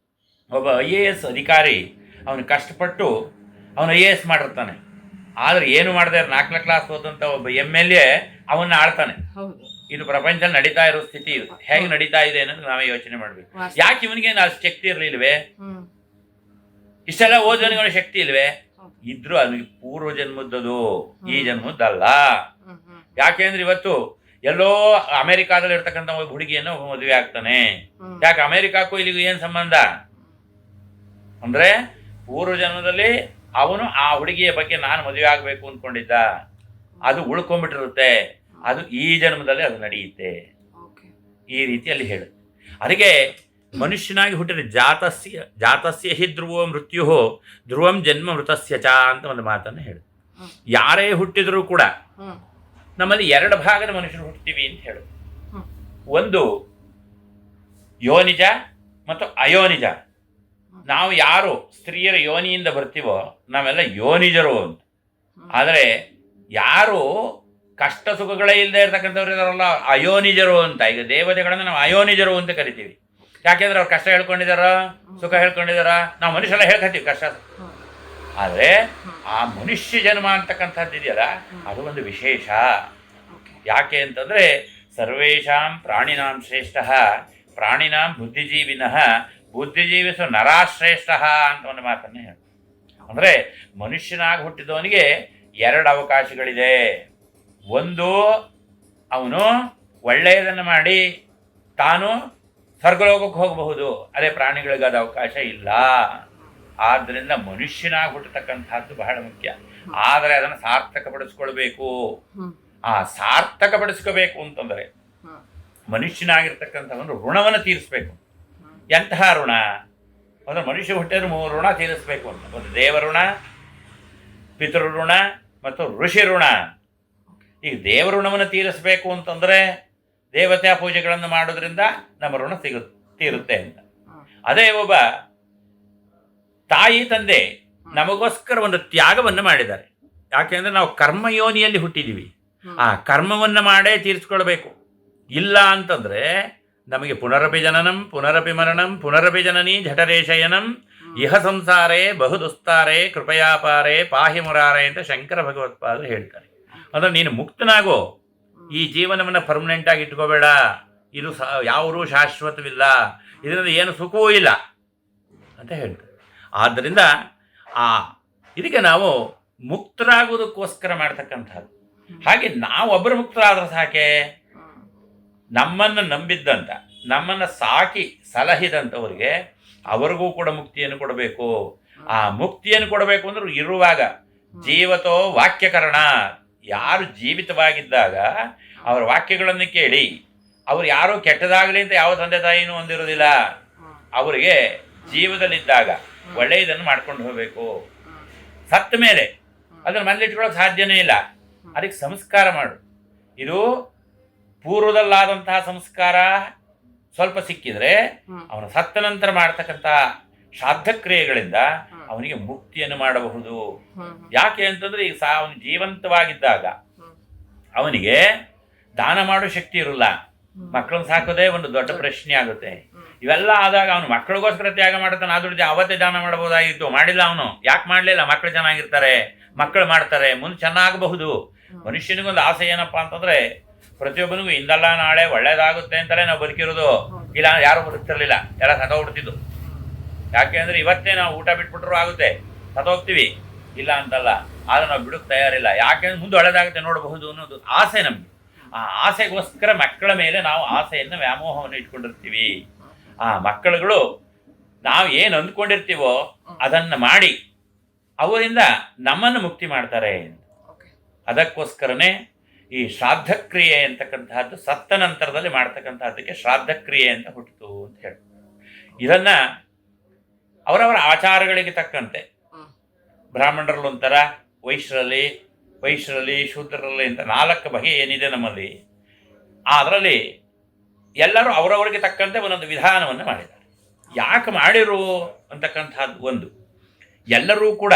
ಒಬ್ಬ IAS ಅಧಿಕಾರಿ ಅವನು ಕಷ್ಟಪಟ್ಟು ಅವನು IAS ಮಾಡಿರ್ತಾನೆ, ಆದ್ರೆ ಏನು ಮಾಡದೆ 4ನೇ ಕ್ಲಾಸ್ ಓದಂತ ಒಬ್ಬ MLA ಅವನ್ನ ಆಳ್ತಾನೆ. ಇದು ಪ್ರಪಂಚದಲ್ಲಿ ನಡೀತಾ ಇರೋ ಸ್ಥಿತಿ. ಇದು ಹೇಗೆ ನಡೀತಾ ಇದೆ ಅನ್ನೋದು ನಾವೇ ಯೋಚನೆ ಮಾಡ್ಬೇಕು. ಯಾಕೆ ಇವನಿಗೆ ಅಷ್ಟು ಶಕ್ತಿ ಇರ್ಲಿಲ್ವೇ? ಇಷ್ಟೆಲ್ಲ ಓದೋನಿಗೆ ಶಕ್ತಿ ಇಲ್ವೇ? ಇದ್ರು ಅವನಿಗೆ ಪೂರ್ವ ಜನ್ಮದ್ದದು, ಈ ಜನ್ಮದ್ದಲ್ಲ. ಯಾಕೆ ಅಂದ್ರೆ ಇವತ್ತು ಎಲ್ಲೋ ಅಮೆರಿಕಾದಲ್ಲಿ ಇರ್ತಕ್ಕಂಥ ಒಂದು ಹುಡುಗಿಯನ್ನು ಮದುವೆ ಆಗ್ತಾನೆ. ಯಾಕೆ ಅಮೆರಿಕಕ್ಕೂ ಇಲ್ಲಿಗೂ ಏನ್ ಸಂಬಂಧ? ಅಂದ್ರೆ ಪೂರ್ವ ಜನ್ಮದಲ್ಲಿ ಅವನು ಆ ಹುಡುಗಿಯ ಬಗ್ಗೆ ನಾನು ಮದುವೆ ಆಗ್ಬೇಕು ಅಂದ್ಕೊಂಡಿದ್ದ, ಅದು ಉಳ್ಕೊಂಡ್ಬಿಟ್ಟಿರುತ್ತೆ, ಅದು ಈ ಜನ್ಮದಲ್ಲಿ ಅದು ನಡೆಯುತ್ತೆ. ಈ ರೀತಿಯಲ್ಲಿ ಹೇಳುತ್ತೆ. ಅದಕ್ಕೆ ಮನುಷ್ಯನಾಗಿ ಹುಟ್ಟಿದ ಜಾತಸ್ಯ ಹಿ ಧ್ರುವ ಮೃತ್ಯು ಧ್ರುವಂ ಜನ್ಮ ಮೃತಸ್ಯ ಚ ಅಂತ ಒಂದು ಮಾತನ್ನು ಹೇಳು. ಯಾರೇ ಹುಟ್ಟಿದ್ರು ಕೂಡ ನಮ್ಮಲ್ಲಿ 2 ಭಾಗದ ಮನುಷ್ಯರು ಹುಟ್ತೀವಿ ಅಂತ ಹೇಳು. ಒಂದು ಯೋನಿಜ ಮತ್ತು ಅಯೋನಿಜ. ನಾವು ಯಾರು ಸ್ತ್ರೀಯರ ಯೋನಿಯಿಂದ ಬರ್ತೀವೋ ನಾವೆಲ್ಲ ಯೋನಿಜರು ಅಂತ. ಆದರೆ ಯಾರು ಕಷ್ಟ ಸುಖಗಳೇ ಇಲ್ಲದೆ ಇರ್ತಕ್ಕಂಥವ್ರು ಇದಾರಲ್ಲ ಅಯೋನಿಜರು ಅಂತ. ಈಗ ದೇವತೆಗಳನ್ನ ನಾವು ಅಯೋನಿಜರು ಅಂತ ಕರಿತೀವಿ. ಯಾಕೆಂದ್ರೆ ಅವ್ರು ಕಷ್ಟ ಹೇಳ್ಕೊಂಡಿದಾರ, ಸುಖ ಹೇಳ್ಕೊಂಡಿದಾರ, ನಾವು ಮನುಷ್ಯರೆಲ್ಲ ಹೇಳ್ಕೊತೀವಿ ಕಷ್ಟ. ಆದರೆ ಆ ಮನುಷ್ಯ ಜನ್ಮ ಅಂತಕ್ಕಂಥದ್ದು ಇದೆಯಲ್ಲ, ಅದು ಒಂದು ವಿಶೇಷ. ಯಾಕೆ ಅಂತಂದ್ರೆ ಸರ್ವೇಷಾಂ ಪ್ರಾಣಿನಾಂ ಶ್ರೇಷ್ಠ ಪ್ರಾಣಿನಾಂ ಬುದ್ಧಿಜೀವಿನಃ ಬುದ್ಧಿಜೀವಿಸು ನರಾಶ್ರೇಷ್ಠ ಅಂತ ಒಂದು ಮಾತನ್ನು ಹೇಳಿ. ಅಂದ್ರೆ ಮನುಷ್ಯನಾಗಿ ಹುಟ್ಟಿದವನಿಗೆ 2 ಅವಕಾಶಗಳಿದೆ. ಒಂದು, ಅವನು ಒಳ್ಳೆಯದನ್ನು ಮಾಡಿ ತಾನು ಸ್ವರ್ಗಲೋಕಕ್ಕೆ ಹೋಗಬಹುದು. ಅದೇ ಪ್ರಾಣಿಗಳಿಗೆ ಅದು ಅವಕಾಶ ಇಲ್ಲ. ಆದ್ದರಿಂದ ಮನುಷ್ಯನಾಗಿ ಹುಟ್ಟತಕ್ಕಂಥದ್ದು ಬಹಳ ಮುಖ್ಯ. ಆದರೆ ಅದನ್ನು ಸಾರ್ಥಕಪಡಿಸ್ಕೊಳ್ಬೇಕು. ಆ ಸಾರ್ಥಕಪಡಿಸ್ಕೋಬೇಕು ಅಂತಂದರೆ ಮನುಷ್ಯನಾಗಿರ್ತಕ್ಕಂಥವನು ಋಣವನ್ನು ತೀರಿಸ್ಬೇಕು. ಎಂತಹ ಋಣ ಅಂದರೆ ಮನುಷ್ಯ ಹುಟ್ಟಿದ್ರೆ 3 ಋಣ ತೀರಿಸ್ಬೇಕು ಅಂತ. ಒಂದು ದೇವಋಣ, ಪಿತೃಋಣ ಮತ್ತು ಋಷಿ ಋಣ. ಈಗ ದೇವಋಣವನ್ನು ತೀರಿಸಬೇಕು ಅಂತಂದರೆ ದೇವತಾ ಪೂಜೆಗಳನ್ನು ಮಾಡೋದ್ರಿಂದ ನಮ್ಮ ಋಣ ತೀರುತ್ತೆ ಅಂತ. ಅದೇ ಒಬ್ಬ ತಾಯಿ ತಂದೆ ನಮಗೋಸ್ಕರ ಒಂದು ತ್ಯಾಗವನ್ನು ಮಾಡಿದ್ದಾರೆ. ಯಾಕೆಂದ್ರೆ ನಾವು ಕರ್ಮಯೋನಿಯಲ್ಲಿ ಹುಟ್ಟಿದ್ದೀವಿ. ಆ ಕರ್ಮವನ್ನು ಮಾಡೇ ತೀರಿಸ್ಕೊಳ್ಬೇಕು. ಇಲ್ಲ ಅಂತಂದ್ರೆ ನಮಗೆ ಪುನರಪಿ ಜನನಂ ಪುನರಪಿ ಮರಣಂ ಪುನರಪಿ ಜನನಿ ಝಠರೇಶಯನಂ ಇಹ ಸಂಸಾರೇ ಬಹುದುಸ್ತಾರೆ ಕೃಪಯಾಪಾರೆ ಪಾಹಿ ಮುರಾರೆ ಅಂತ ಶಂಕರ ಭಗವತ್ಪಾದರು ಹೇಳ್ತಾರೆ. ಅಂದ್ರೆ ನೀನು ಮುಕ್ತನಾಗೋ, ಈ ಜೀವನವನ್ನು ಪರ್ಮನೆಂಟ್ ಆಗಿ ಇಟ್ಕೋಬೇಡ. ಇದು ಯಾವುದೂ ಶಾಶ್ವತವಿಲ್ಲ, ಇದರಿಂದ ಏನು ಸುಖವೂ ಇಲ್ಲ ಅಂತ ಹೇಳ್ತಾರೆ. ಆದ್ದರಿಂದ ಇದಕ್ಕೆ ನಾವು ಮುಕ್ತರಾಗುವುದಕ್ಕೋಸ್ಕರ ಮಾಡ್ತಕ್ಕಂಥದ್ದು. ಹಾಗೆ ನಾವು ಒಬ್ಬರು ಮುಕ್ತರಾದ್ರೆ ಸಾಕೆ. ನಮ್ಮನ್ನು ನಂಬಿದ್ದಂತ, ನಮ್ಮನ್ನು ಸಾಕಿ ಸಲಹಿದಂಥವ್ರಿಗೆ ಅವರಿಗೂ ಕೂಡ ಮುಕ್ತಿಯನ್ನು ಕೊಡಬೇಕು. ಆ ಮುಕ್ತಿಯನ್ನು ಕೊಡಬೇಕು ಅಂದ್ರೆ ಇರುವಾಗ ಜೀವತೋ ವಾಕ್ಯಕರಣ, ಯಾರು ಜೀವಿತವಾಗಿದ್ದಾಗ ಅವರ ವಾಕ್ಯಗಳನ್ನು ಕೇಳಿ, ಅವ್ರು ಯಾರು ಕೆಟ್ಟದಾಗಲಿ ಅಂತ ಯಾವ ತಂದೆ ತಾಯಿನೂ ಹೊಂದಿರೋದಿಲ್ಲ. ಅವರಿಗೆ ಜೀವದಲ್ಲಿದ್ದಾಗ ಒಳ್ಳೆಯದನ್ನು ಮಾಡ್ಕೊಂಡು ಹೋಗಬೇಕು. ಸತ್ತ ಮೇಲೆ ಅದನ್ನು ಮನೇಲಿಟ್ಕೊಳ್ಳೋಕೆ ಸಾಧ್ಯನೇ ಇಲ್ಲ. ಅದಕ್ಕೆ ಸಂಸ್ಕಾರ ಮಾಡು. ಇದು ಪೂರ್ವದಲ್ಲಾದಂತಹ ಸಂಸ್ಕಾರ ಸ್ವಲ್ಪ ಸಿಕ್ಕಿದ್ರೆ ಅವನು ಸತ್ತ ನಂತರ ಮಾಡ್ತಕ್ಕಂಥ ಶ್ರಾದ್ದಕ್ರಿಯೆಗಳಿಂದ ಅವನಿಗೆ ಮುಕ್ತಿಯನ್ನು ಮಾಡಬಹುದು. ಯಾಕೆ ಅಂತಂದ್ರೆ ಈಗ ಅವನು ಜೀವಂತವಾಗಿದ್ದಾಗ ಅವನಿಗೆ ದಾನ ಮಾಡೋ ಶಕ್ತಿ ಇರಲ್ಲ. ಮಕ್ಕಳನ್ನ ಸಾಕೋದೇ ಒಂದು ದೊಡ್ಡ ಪ್ರಶ್ನೆ ಆಗುತ್ತೆ. ಇವೆಲ್ಲ ಆದಾಗ ಅವನು ಮಕ್ಕಳಿಗೋಸ್ಕರ ತ್ಯಾಗ ಮಾಡ್ತಾನೆ. ಆದ್ರೆ ಅವತ್ತೇ ದಾನ ಮಾಡಬಹುದಾಗಿತ್ತು, ಮಾಡಿಲ್ಲ. ಅವನು ಯಾಕೆ ಮಾಡಲಿಲ್ಲ? ಮಕ್ಕಳು ಚೆನ್ನಾಗಿರ್ತಾರೆ, ಮಕ್ಕಳು ಮಾಡ್ತಾರೆ, ಮುಂದೆ ಚೆನ್ನಾಗಬಹುದು. ಮನುಷ್ಯನಿಗೊಂದು ಆಸೆ ಏನಪ್ಪಾ ಅಂತಂದ್ರೆ ಪ್ರತಿಯೊಬ್ಬನಿಗೂ ಇಂದಲ್ಲ ನಾಳೆ ಒಳ್ಳೇದಾಗುತ್ತೆ ಅಂತಲೇ ನಾವು ಬದುಕಿರೋದು. ಇಲ್ಲ ಯಾರು ಬದುಕ್ತಿರ್ಲಿಲ್ಲ, ಎಲ್ಲ ಸತ್ತೋಗ್ಬಿಡ್ತಿದ್ದು. ಯಾಕೆ ಅಂದ್ರೆ ಇವತ್ತೇ ನಾವು ಊಟ ಬಿಟ್ಬಿಟ್ರು ಆಗುತ್ತೆ, ಸತ್ತೋಗ್ತೀವಿ, ಇಲ್ಲ ಅಂತಲ್ಲ. ಆದ್ರೆ ನಾವು ಬಿಡೋಕೆ ತಯಾರಿಲ್ಲ. ಯಾಕೆಂದ್ರೆ ಮುಂದೆ ಒಳ್ಳೇದಾಗುತ್ತೆ ನೋಡಬಹುದು ಅನ್ನೋದು ಆಸೆ ನಮ್ಗೆ. ಆ ಆಸೆಗೋಸ್ಕರ ಮಕ್ಕಳ ಮೇಲೆ ನಾವು ಆಸೆಯನ್ನು, ವ್ಯಾಮೋಹವನ್ನು ಇಟ್ಕೊಂಡಿರ್ತೀವಿ. ಆ ಮಕ್ಕಳುಗಳು ನಾವು ಏನು ಅಂದ್ಕೊಂಡಿರ್ತೀವೋ ಅದನ್ನು ಮಾಡಿ ಅವರಿಂದ ನಮ್ಮನ್ನು ಮುಕ್ತಿ ಮಾಡ್ತಾರೆ. ಅದಕ್ಕೋಸ್ಕರನೇ ಈ ಶ್ರಾದ್ದಕ್ರಿಯೆ ಅಂತಕ್ಕಂತಹದ್ದು ಸತ್ತ ನಂತರದಲ್ಲಿ ಮಾಡ್ತಕ್ಕಂತಹದ್ದಕ್ಕೆ ಶ್ರಾದ್ದಕ್ರಿಯೆ ಅಂತ ಹುಟ್ಟಿತು ಅಂತ ಹೇಳಿ. ಇದನ್ನ ಅವರವರ ಆಚಾರಗಳಿಗೆ ತಕ್ಕಂತೆ ಬ್ರಾಹ್ಮಣರಲ್ಲಿ ಒಂಥರ, ವೈಶ್ಯರಲ್ಲಿ, ಶೂದ್ರರಲ್ಲಿ ಅಂತ 4 ಬಗೆ ಏನಿದೆ ನಮ್ಮಲ್ಲಿ. ಅದರಲ್ಲಿ ಎಲ್ಲರೂ ಅವರವರಿಗೆ ತಕ್ಕಂತೆ ಒಂದೊಂದು ವಿಧಾನವನ್ನು ಮಾಡಿದ್ದಾರೆ. ಯಾಕೆ ಮಾಡಿರು ಅಂತಕ್ಕಂಥದ್ದು ಒಂದು, ಎಲ್ಲರೂ ಕೂಡ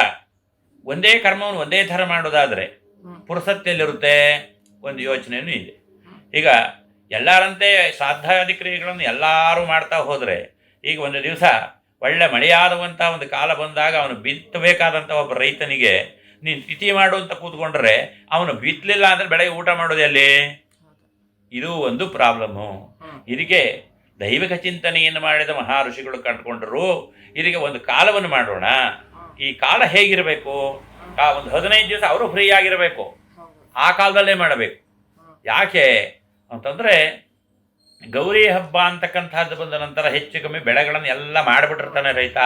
ಒಂದೇ ಕರ್ಮವನ್ನು ಒಂದೇ ಥರ ಮಾಡೋದಾದರೆ ಪುರುಸತ್ತೆಯಲ್ಲಿರುತ್ತೆ ಒಂದು ಯೋಚನೆಯೂ ಇದೆ. ಈಗ ಎಲ್ಲರಂತೆ ಶ್ರಾದ್ದಾದಿ ಕ್ರಿಯೆಗಳನ್ನು ಎಲ್ಲರೂ ಮಾಡ್ತಾ ಹೋದರೆ, ಈಗ ಒಂದು ದಿವಸ ಒಳ್ಳೆ ಮಳೆಯಾದಂಥ ಒಂದು ಕಾಲ ಬಂದಾಗ ಅವನು ಬಿತ್ತಬೇಕಾದಂಥ ಒಬ್ಬ ರೈತನಿಗೆ ನೀನು ತಿಥಿ ಮಾಡು ಅಂತ ಕೂತ್ಕೊಂಡ್ರೆ ಅವನು ಬಿತ್ತಲಿಲ್ಲ ಅಂದರೆ ಬೆಳಗ್ಗೆ ಊಟ ಮಾಡೋದು ಎಲ್ಲಿ? ಇದು ಒಂದು ಪ್ರಾಬ್ಲಮ್ಮು. ಇದಕ್ಕೆ ದೈವಿಕ ಚಿಂತನೆಯನ್ನು ಮಾಡಿದ ಮಹರ್ಷಿಗಳು ಕಂಡುಕೊಂಡರು. ಇದಕ್ಕೆ ಒಂದು ಕಾಲವನ್ನು ಮಾಡೋಣ. ಈ ಕಾಲ ಹೇಗಿರಬೇಕು? ಒಂದು 15 ದಿವಸ ಅವರು ಫ್ರೀ ಆಗಿರಬೇಕು. ಆ ಕಾಲದಲ್ಲೇ ಮಾಡಬೇಕು. ಯಾಕೆ ಅಂತಂದರೆ ಗೌರಿ ಹಬ್ಬ ಅಂತಕ್ಕಂಥದ್ದು ಬಂದ ನಂತರ ಹೆಚ್ಚು ಕಮ್ಮಿ ಬೆಳೆಗಳನ್ನು ಎಲ್ಲ ಮಾಡಿಬಿಟ್ಟಿರ್ತಾನೆ ರೈತ.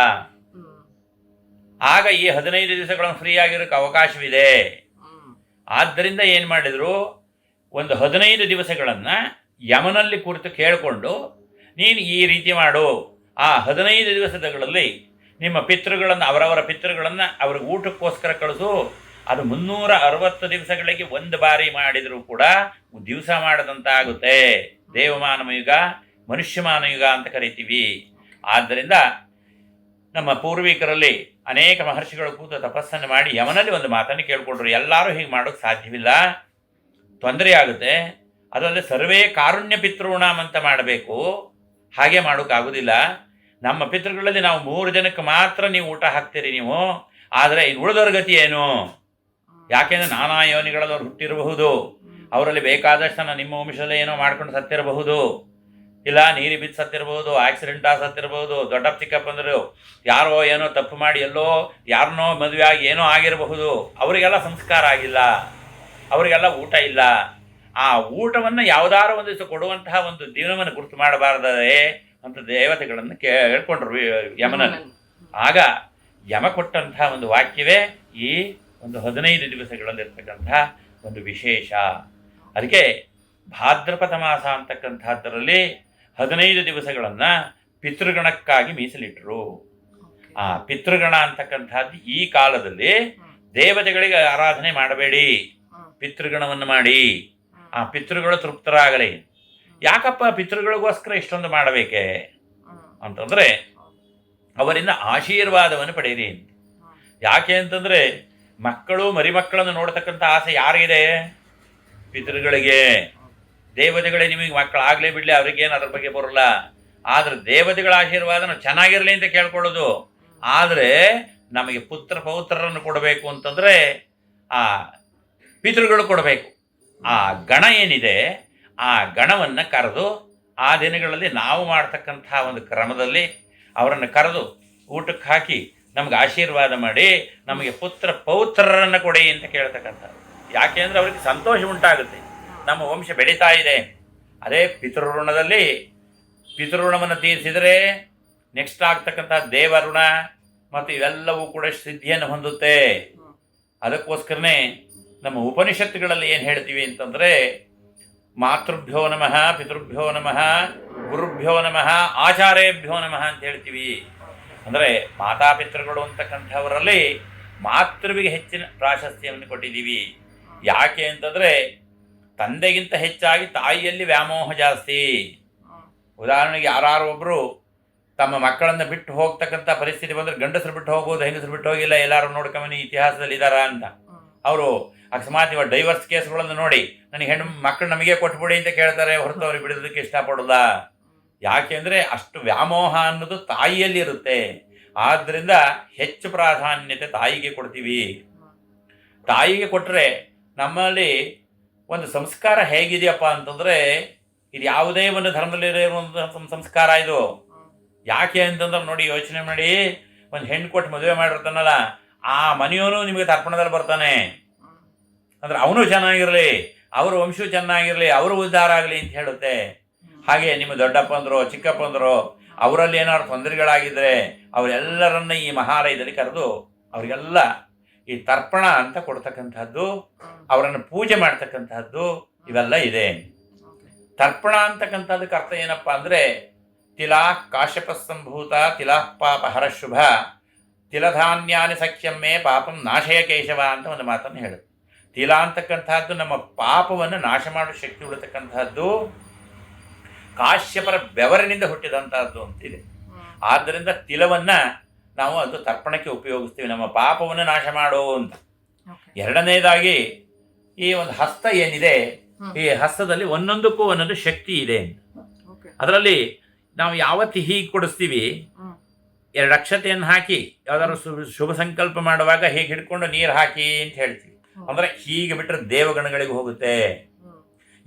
ಆಗ ಈ 15 ದಿವಸಗಳನ್ನು ಫ್ರೀ ಆಗಿರೋಕ್ಕೆ ಅವಕಾಶವಿದೆ. ಆದ್ದರಿಂದ ಏನು ಮಾಡಿದರು, ಒಂದು 15 ದಿವಸಗಳನ್ನು ಯಮನಲ್ಲಿ ಕುರಿತು ಕೇಳಿಕೊಂಡು ನೀನು ಈ ರೀತಿ ಮಾಡು. ಆ 15 ದಿವಸಗಳಲ್ಲಿ ನಿಮ್ಮ ಪಿತೃಗಳನ್ನು, ಅವರವರ ಪಿತೃಗಳನ್ನು ಅವ್ರಿಗೆ ಊಟಕ್ಕೋಸ್ಕರ ಕಳಿಸು. ಅದು 360 ದಿವಸಗಳಿಗೆ ಒಂದು ಬಾರಿ ಮಾಡಿದರೂ ಕೂಡ ದಿವಸ ಮಾಡದಂತಾಗುತ್ತೆ. ದೇವಮಾನವ ಯುಗ, ಮನುಷ್ಯಮಾನ ಯುಗ ಅಂತ ಕರಿತೀವಿ. ಆದ್ದರಿಂದ ನಮ್ಮ ಪೂರ್ವಿಕರಲ್ಲಿ ಅನೇಕ ಮಹರ್ಷಿಗಳು ಕೂತು ತಪಸ್ಸನ್ನು ಮಾಡಿ ಯಮನಲ್ಲಿ ಒಂದು ಮಾತನ್ನು ಕೇಳಿಕೊಂಡ್ರು. ಎಲ್ಲರೂ ಹೀಗೆ ಮಾಡೋಕ್ಕೆ ಸಾಧ್ಯವಿಲ್ಲ, ತೊಂದರೆ ಆಗುತ್ತೆ. ಅದರಲ್ಲಿ ಸರ್ವೇ ಕಾರುಣ್ಯ ಪಿತೃಣಾಮ ಅಂತ ಮಾಡಬೇಕು. ಹಾಗೆ ಮಾಡೋಕ್ಕಾಗೋದಿಲ್ಲ. ನಮ್ಮ ಪಿತೃಗಳಲ್ಲಿ ನಾವು 3 ಜನಕ್ಕೆ ಮಾತ್ರ ನೀವು ಊಟ ಹಾಕ್ತೀರಿ ನೀವು. ಆದರೆ ಇದು ಉಳಿದವ್ರ ಗತಿ ಏನು? ಯಾಕೆಂದರೆ ನಾನಾ ಯೋನಿಗಳಲ್ಲಿ ಅವ್ರು ಹುಟ್ಟಿರಬಹುದು. ಅವರಲ್ಲಿ ಬೇಕಾದಷ್ಟು ನಿಮ್ಮ ವಂಶದಲ್ಲೇ ಏನೋ ಮಾಡ್ಕೊಂಡು ಸತ್ತಿರಬಹುದು, ಇಲ್ಲ ನೀರು ಬಿದ್ದು ಸತ್ತಿರಬಹುದು, ಆಕ್ಸಿಡೆಂಟ್ ಆಗಿ ಸತ್ತಿರಬಹುದು, ದೊಡ್ಡಪ್ಪ ಚಿಕ್ಕಪ್ಪಂದರು ಯಾರೋ ಏನೋ ತಪ್ಪು ಮಾಡಿ ಎಲ್ಲೋ ಯಾರನ್ನೋ ಮದುವೆ ಆಗಿ ಏನೋ ಆಗಿರಬಹುದು. ಅವರಿಗೆಲ್ಲ ಸಂಸ್ಕಾರ ಆಗಿಲ್ಲ, ಅವರಿಗೆಲ್ಲ ಊಟ ಇಲ್ಲ. ಆ ಊಟವನ್ನು ಯಾವುದಾದ್ರೂ ಒಂದು ದಿವಸ ಕೊಡುವಂತಹ ಒಂದು ದಿನವನ್ನು ಗುರುತು ಮಾಡಬಾರದೇ ಅಂತ ದೇವತೆಗಳನ್ನು ಕೇಳ್ಕೊಂಡ್ರು ಯಮನಲ್ಲಿ. ಆಗ ಯಮ ಕೊಟ್ಟಂತಹ ಒಂದು ವಾಕ್ಯವೇ ಈ ಒಂದು 15 ದಿವಸಗಳಲ್ಲಿರ್ತಕ್ಕಂಥ ಒಂದು ವಿಶೇಷ. ಅದಕ್ಕೆ ಭಾದ್ರಪದ ಮಾಸ ಅಂತಕ್ಕಂಥದ್ದರಲ್ಲಿ 15 ದಿವಸಗಳನ್ನು ಪಿತೃಗಣಕ್ಕಾಗಿ ಮೀಸಲಿಟ್ಟರು. ಆ ಪಿತೃಗಣ ಅಂತಕ್ಕಂಥದ್ದು ಈ ಕಾಲದಲ್ಲಿ ದೇವತೆಗಳಿಗೆ ಆರಾಧನೆ ಮಾಡಬೇಡಿ, ಪಿತೃಗಣವನ್ನು ಮಾಡಿ. ಆ ಪಿತೃಗಳು ತೃಪ್ತರಾಗಲಿ. ಯಾಕಪ್ಪ ಪಿತೃಗಳಿಗೋಸ್ಕರ ಇಷ್ಟೊಂದು ಮಾಡಬೇಕೆ ಅಂತಂದರೆ ಅವರಿಂದ ಆಶೀರ್ವಾದವನ್ನು ಪಡೆಯಿರಿ. ಯಾಕೆ ಅಂತಂದರೆ ಮಕ್ಕಳು ಮರಿಮಕ್ಕಳನ್ನು ನೋಡ್ತಕ್ಕಂಥ ಆಸೆ ಯಾರಿಗಿದೆ? ಪಿತೃಗಳಿಗೆ. ದೇವತೆಗಳೇ ನಿಮಗೆ ಮಕ್ಕಳಾಗಲೇ ಬಿಡಲಿ, ಅವ್ರಿಗೇನು ಅದ್ರ ಬಗ್ಗೆ ಬರೋಲ್ಲ. ಆದರೆ ದೇವತೆಗಳ ಆಶೀರ್ವಾದ ನಾವು ಚೆನ್ನಾಗಿರಲಿ ಅಂತ ಕೇಳ್ಕೊಳ್ಳೋದು. ಆದರೆ ನಮಗೆ ಪುತ್ರ ಪೌತ್ರರನ್ನು ಕೊಡಬೇಕು ಅಂತಂದರೆ ಆ ಪಿತೃಗಳು ಕೊಡಬೇಕು. ಆ ಗಣ ಏನಿದೆ ಆ ಗಣವನ್ನು ಕರೆದು ಆ ದಿನಗಳಲ್ಲಿ ನಾವು ಮಾಡ್ತಕ್ಕಂಥ ಒಂದು ಕ್ರಮದಲ್ಲಿ ಅವರನ್ನು ಕರೆದು ಊಟಕ್ಕೆ ಹಾಕಿ ನಮಗೆ ಆಶೀರ್ವಾದ ಮಾಡಿ ನಮಗೆ ಪುತ್ರ ಪೌತ್ರರನ್ನು ಕೊಡಿ ಅಂತ ಕೇಳ್ತಕ್ಕಂಥದ್ದು. ಯಾಕೆ ಅಂದರೆ ಅವರಿಗೆ ಸಂತೋಷ ಉಂಟಾಗುತ್ತೆ, ನಮ್ಮ ವಂಶ ಬೆಳೀತಾ ಇದೆ. ಅದೇ ಪಿತೃಋಣದಲ್ಲಿ ಪಿತೃಋಣವನ್ನು ತೀರಿಸಿದರೆ ನೆಕ್ಸ್ಟ್ ಆಗ್ತಕ್ಕಂಥ ದೇವಋಣ ಮತ್ತು ಇವೆಲ್ಲವೂ ಕೂಡ ಸಿದ್ಧಿಯನ್ನು ಹೊಂದುತ್ತೆ. ಅದಕ್ಕೋಸ್ಕರನೇ ನಮ್ಮ ಉಪನಿಷತ್ತುಗಳಲ್ಲಿ ಏನು ಹೇಳ್ತೀವಿ ಅಂತಂದರೆ, ಮಾತೃಭ್ಯೋ ನಮಃ, ಪಿತೃಭ್ಯೋ ನಮಃ, ಗುರುಭ್ಯೋ ನಮಃ, ಆಚಾರ್ಯಭ್ಯೋ ನಮಃ ಅಂತ ಹೇಳ್ತೀವಿ. ಅಂದರೆ ಮಾತಾಪಿತೃಗಳು ಅಂತಕ್ಕಂಥವರಲ್ಲಿ ಮಾತೃವಿಗೆ ಹೆಚ್ಚಿನ ಪ್ರಾಶಸ್ತ್ಯವನ್ನು ಕೊಟ್ಟಿದ್ದೀವಿ. ಯಾಕೆ ಅಂತಂದರೆ ತಂದೆಗಿಂತ ಹೆಚ್ಚಾಗಿ ತಾಯಿಯಲ್ಲಿ ವ್ಯಾಮೋಹ ಜಾಸ್ತಿ. ಉದಾಹರಣೆಗೆ ಯಾರು ಒಬ್ಬರು ತಮ್ಮ ಮಕ್ಕಳನ್ನು ಬಿಟ್ಟು ಹೋಗ್ತಕ್ಕಂಥ ಪರಿಸ್ಥಿತಿ ಬಂದರೆ ಗಂಡಸರು ಬಿಟ್ಟು ಹೋಗೋದು, ಹೆಂಗಸರು ಬಿಟ್ಟು ಹೋಗಿಲ್ಲ, ಎಲ್ಲರೂ ನೋಡ್ಕೊಂಬನಿ ಇತಿಹಾಸದಲ್ಲಿ ಇದ್ದಾರಾ ಅಂತ. ಅವರು ಅಕಸ್ಮಾತ್ ಇವಾಗ ಡೈವರ್ಸ್ ಕೇಸ್ಗಳನ್ನು ನೋಡಿ ನನಗೆ ಮಕ್ಕಳು ನಮಗೆ ಕೊಟ್ಬಿಡಿ ಅಂತ ಕೇಳ್ತಾರೆ, ಹೊರತು ಅವ್ರಿಗೆ ಬಿಡೋದಕ್ಕೆ ಇಷ್ಟಪಡೋಲ್ಲ. ಯಾಕೆ ಅಂದರೆ ಅಷ್ಟು ವ್ಯಾಮೋಹ ಅನ್ನೋದು ತಾಯಿಯಲ್ಲಿ ಇರುತ್ತೆ. ಆದ್ದರಿಂದ ಹೆಚ್ಚು ಪ್ರಾಧಾನ್ಯತೆ ತಾಯಿಗೆ ಕೊಡ್ತೀವಿ. ತಾಯಿಗೆ ಕೊಟ್ಟರೆ ನಮ್ಮಲ್ಲಿ ಒಂದು ಸಂಸ್ಕಾರ ಹೇಗಿದೆಯಪ್ಪ ಅಂತಂದರೆ, ಇದು ಯಾವುದೇ ಒಂದು ಧರ್ಮದಲ್ಲಿರೋ ಸಂಸ್ಕಾರ ಇದು. ಯಾಕೆ ಅಂತಂದ್ರೆ ನೋಡಿ, ಯೋಚನೆ ಮಾಡಿ, ಒಂದು ಹೆಣ್ಣು ಕೊಟ್ಟು ಮದುವೆ ಮಾಡಿರ್ತಾನಲ್ಲ, ಆ ಮನೆಯವನು ನಿಮಗೆ ತರ್ಪಣದಲ್ಲಿ ಬರ್ತಾನೆ. ಅಂದ್ರೆ ಅವನು ಚೆನ್ನಾಗಿರಲಿ, ಅವ್ರ ವಂಶವು ಚೆನ್ನಾಗಿರಲಿ, ಅವರು ಉದ್ಧಾರ ಆಗಲಿ ಅಂತ ಹೇಳುತ್ತೆ. ಹಾಗೆ ನಿಮ್ಮ ದೊಡ್ಡಪ್ಪಂದ್ರು ಚಿಕ್ಕಪ್ಪಂದ್ರು ಅವರಲ್ಲಿ ಏನಾದ್ರು ತೊಂದರೆಗಳಾಗಿದ್ದರೆ ಅವರೆಲ್ಲರನ್ನ ಈ ಮಹಾಲಯದಲ್ಲಿ ಕರೆದು ಅವರಿಗೆಲ್ಲ ಈ ತರ್ಪಣ ಅಂತ ಕೊಡ್ತಕ್ಕಂಥದ್ದು, ಅವರನ್ನು ಪೂಜೆ ಮಾಡ್ತಕ್ಕಂಥದ್ದು ಇವೆಲ್ಲ ಇದೆ. ತರ್ಪಣ ಅಂತಕ್ಕಂಥದ್ದಕ್ಕೆ ಅರ್ಥ ಏನಪ್ಪ ಅಂದರೆ, ತಿಲಾ ಕಾಶ್ಯಪ ಸಂಭೂತ ತಿಲಾ ಪಾಪ ಹರಶುಭ ತಿಲಧಾನ್ಯಾನಿ ಸಖ್ಯಮ್ಮೆ ಪಾಪಂ ನಾಶಯ ಕೇಶವ ಅಂತ ಒಂದು ಮಾತನ್ನು ಹೇಳುತ್ತೆ. ತಿಲ ಅಂತಕ್ಕಂಥದ್ದು ನಮ್ಮ ಪಾಪವನ್ನು ನಾಶ ಮಾಡುವ ಶಕ್ತಿ ಉಳಿತಕ್ಕಂಥದ್ದು, ಕಾಶ್ಯಪರ ಬೆವರಿನಿಂದ ಹುಟ್ಟಿದಂಥದ್ದು ಅಂತಿದೆ. ಆದ್ದರಿಂದ ತಿಲವನ್ನು ನಾವು ಅದು ತರ್ಪಣಕ್ಕೆ ಉಪಯೋಗಿಸ್ತೀವಿ, ನಮ್ಮ ಪಾಪವನ್ನು ನಾಶ ಮಾಡೋ ಅಂತ. ಎರಡನೇದಾಗಿ ಈ ಒಂದು ಹಸ್ತ ಏನಿದೆ, ಈ ಹಸ್ತದಲ್ಲಿ ಒಂದೊಂದಕ್ಕೂ ಒಂದೊಂದು ಶಕ್ತಿ ಇದೆ. ಅದರಲ್ಲಿ ನಾವು ಯಾವತ್ತು ಹೀಗೆ ಕೊಡಿಸ್ತೀವಿ, 2 ಅಕ್ಷತೆಯನ್ನು ಹಾಕಿ ಯಾವ್ದಾದ್ರು ಶುಭ ಸಂಕಲ್ಪ ಮಾಡುವಾಗ ಹೀಗೆ ಹಿಡ್ಕೊಂಡು ನೀರು ಹಾಕಿ ಅಂತ ಹೇಳ್ತೀವಿ. ಅಂದ್ರೆ ಹೀಗೆ ಬಿಟ್ಟರೆ ದೇವಗಣಗಳಿಗೆ ಹೋಗುತ್ತೆ,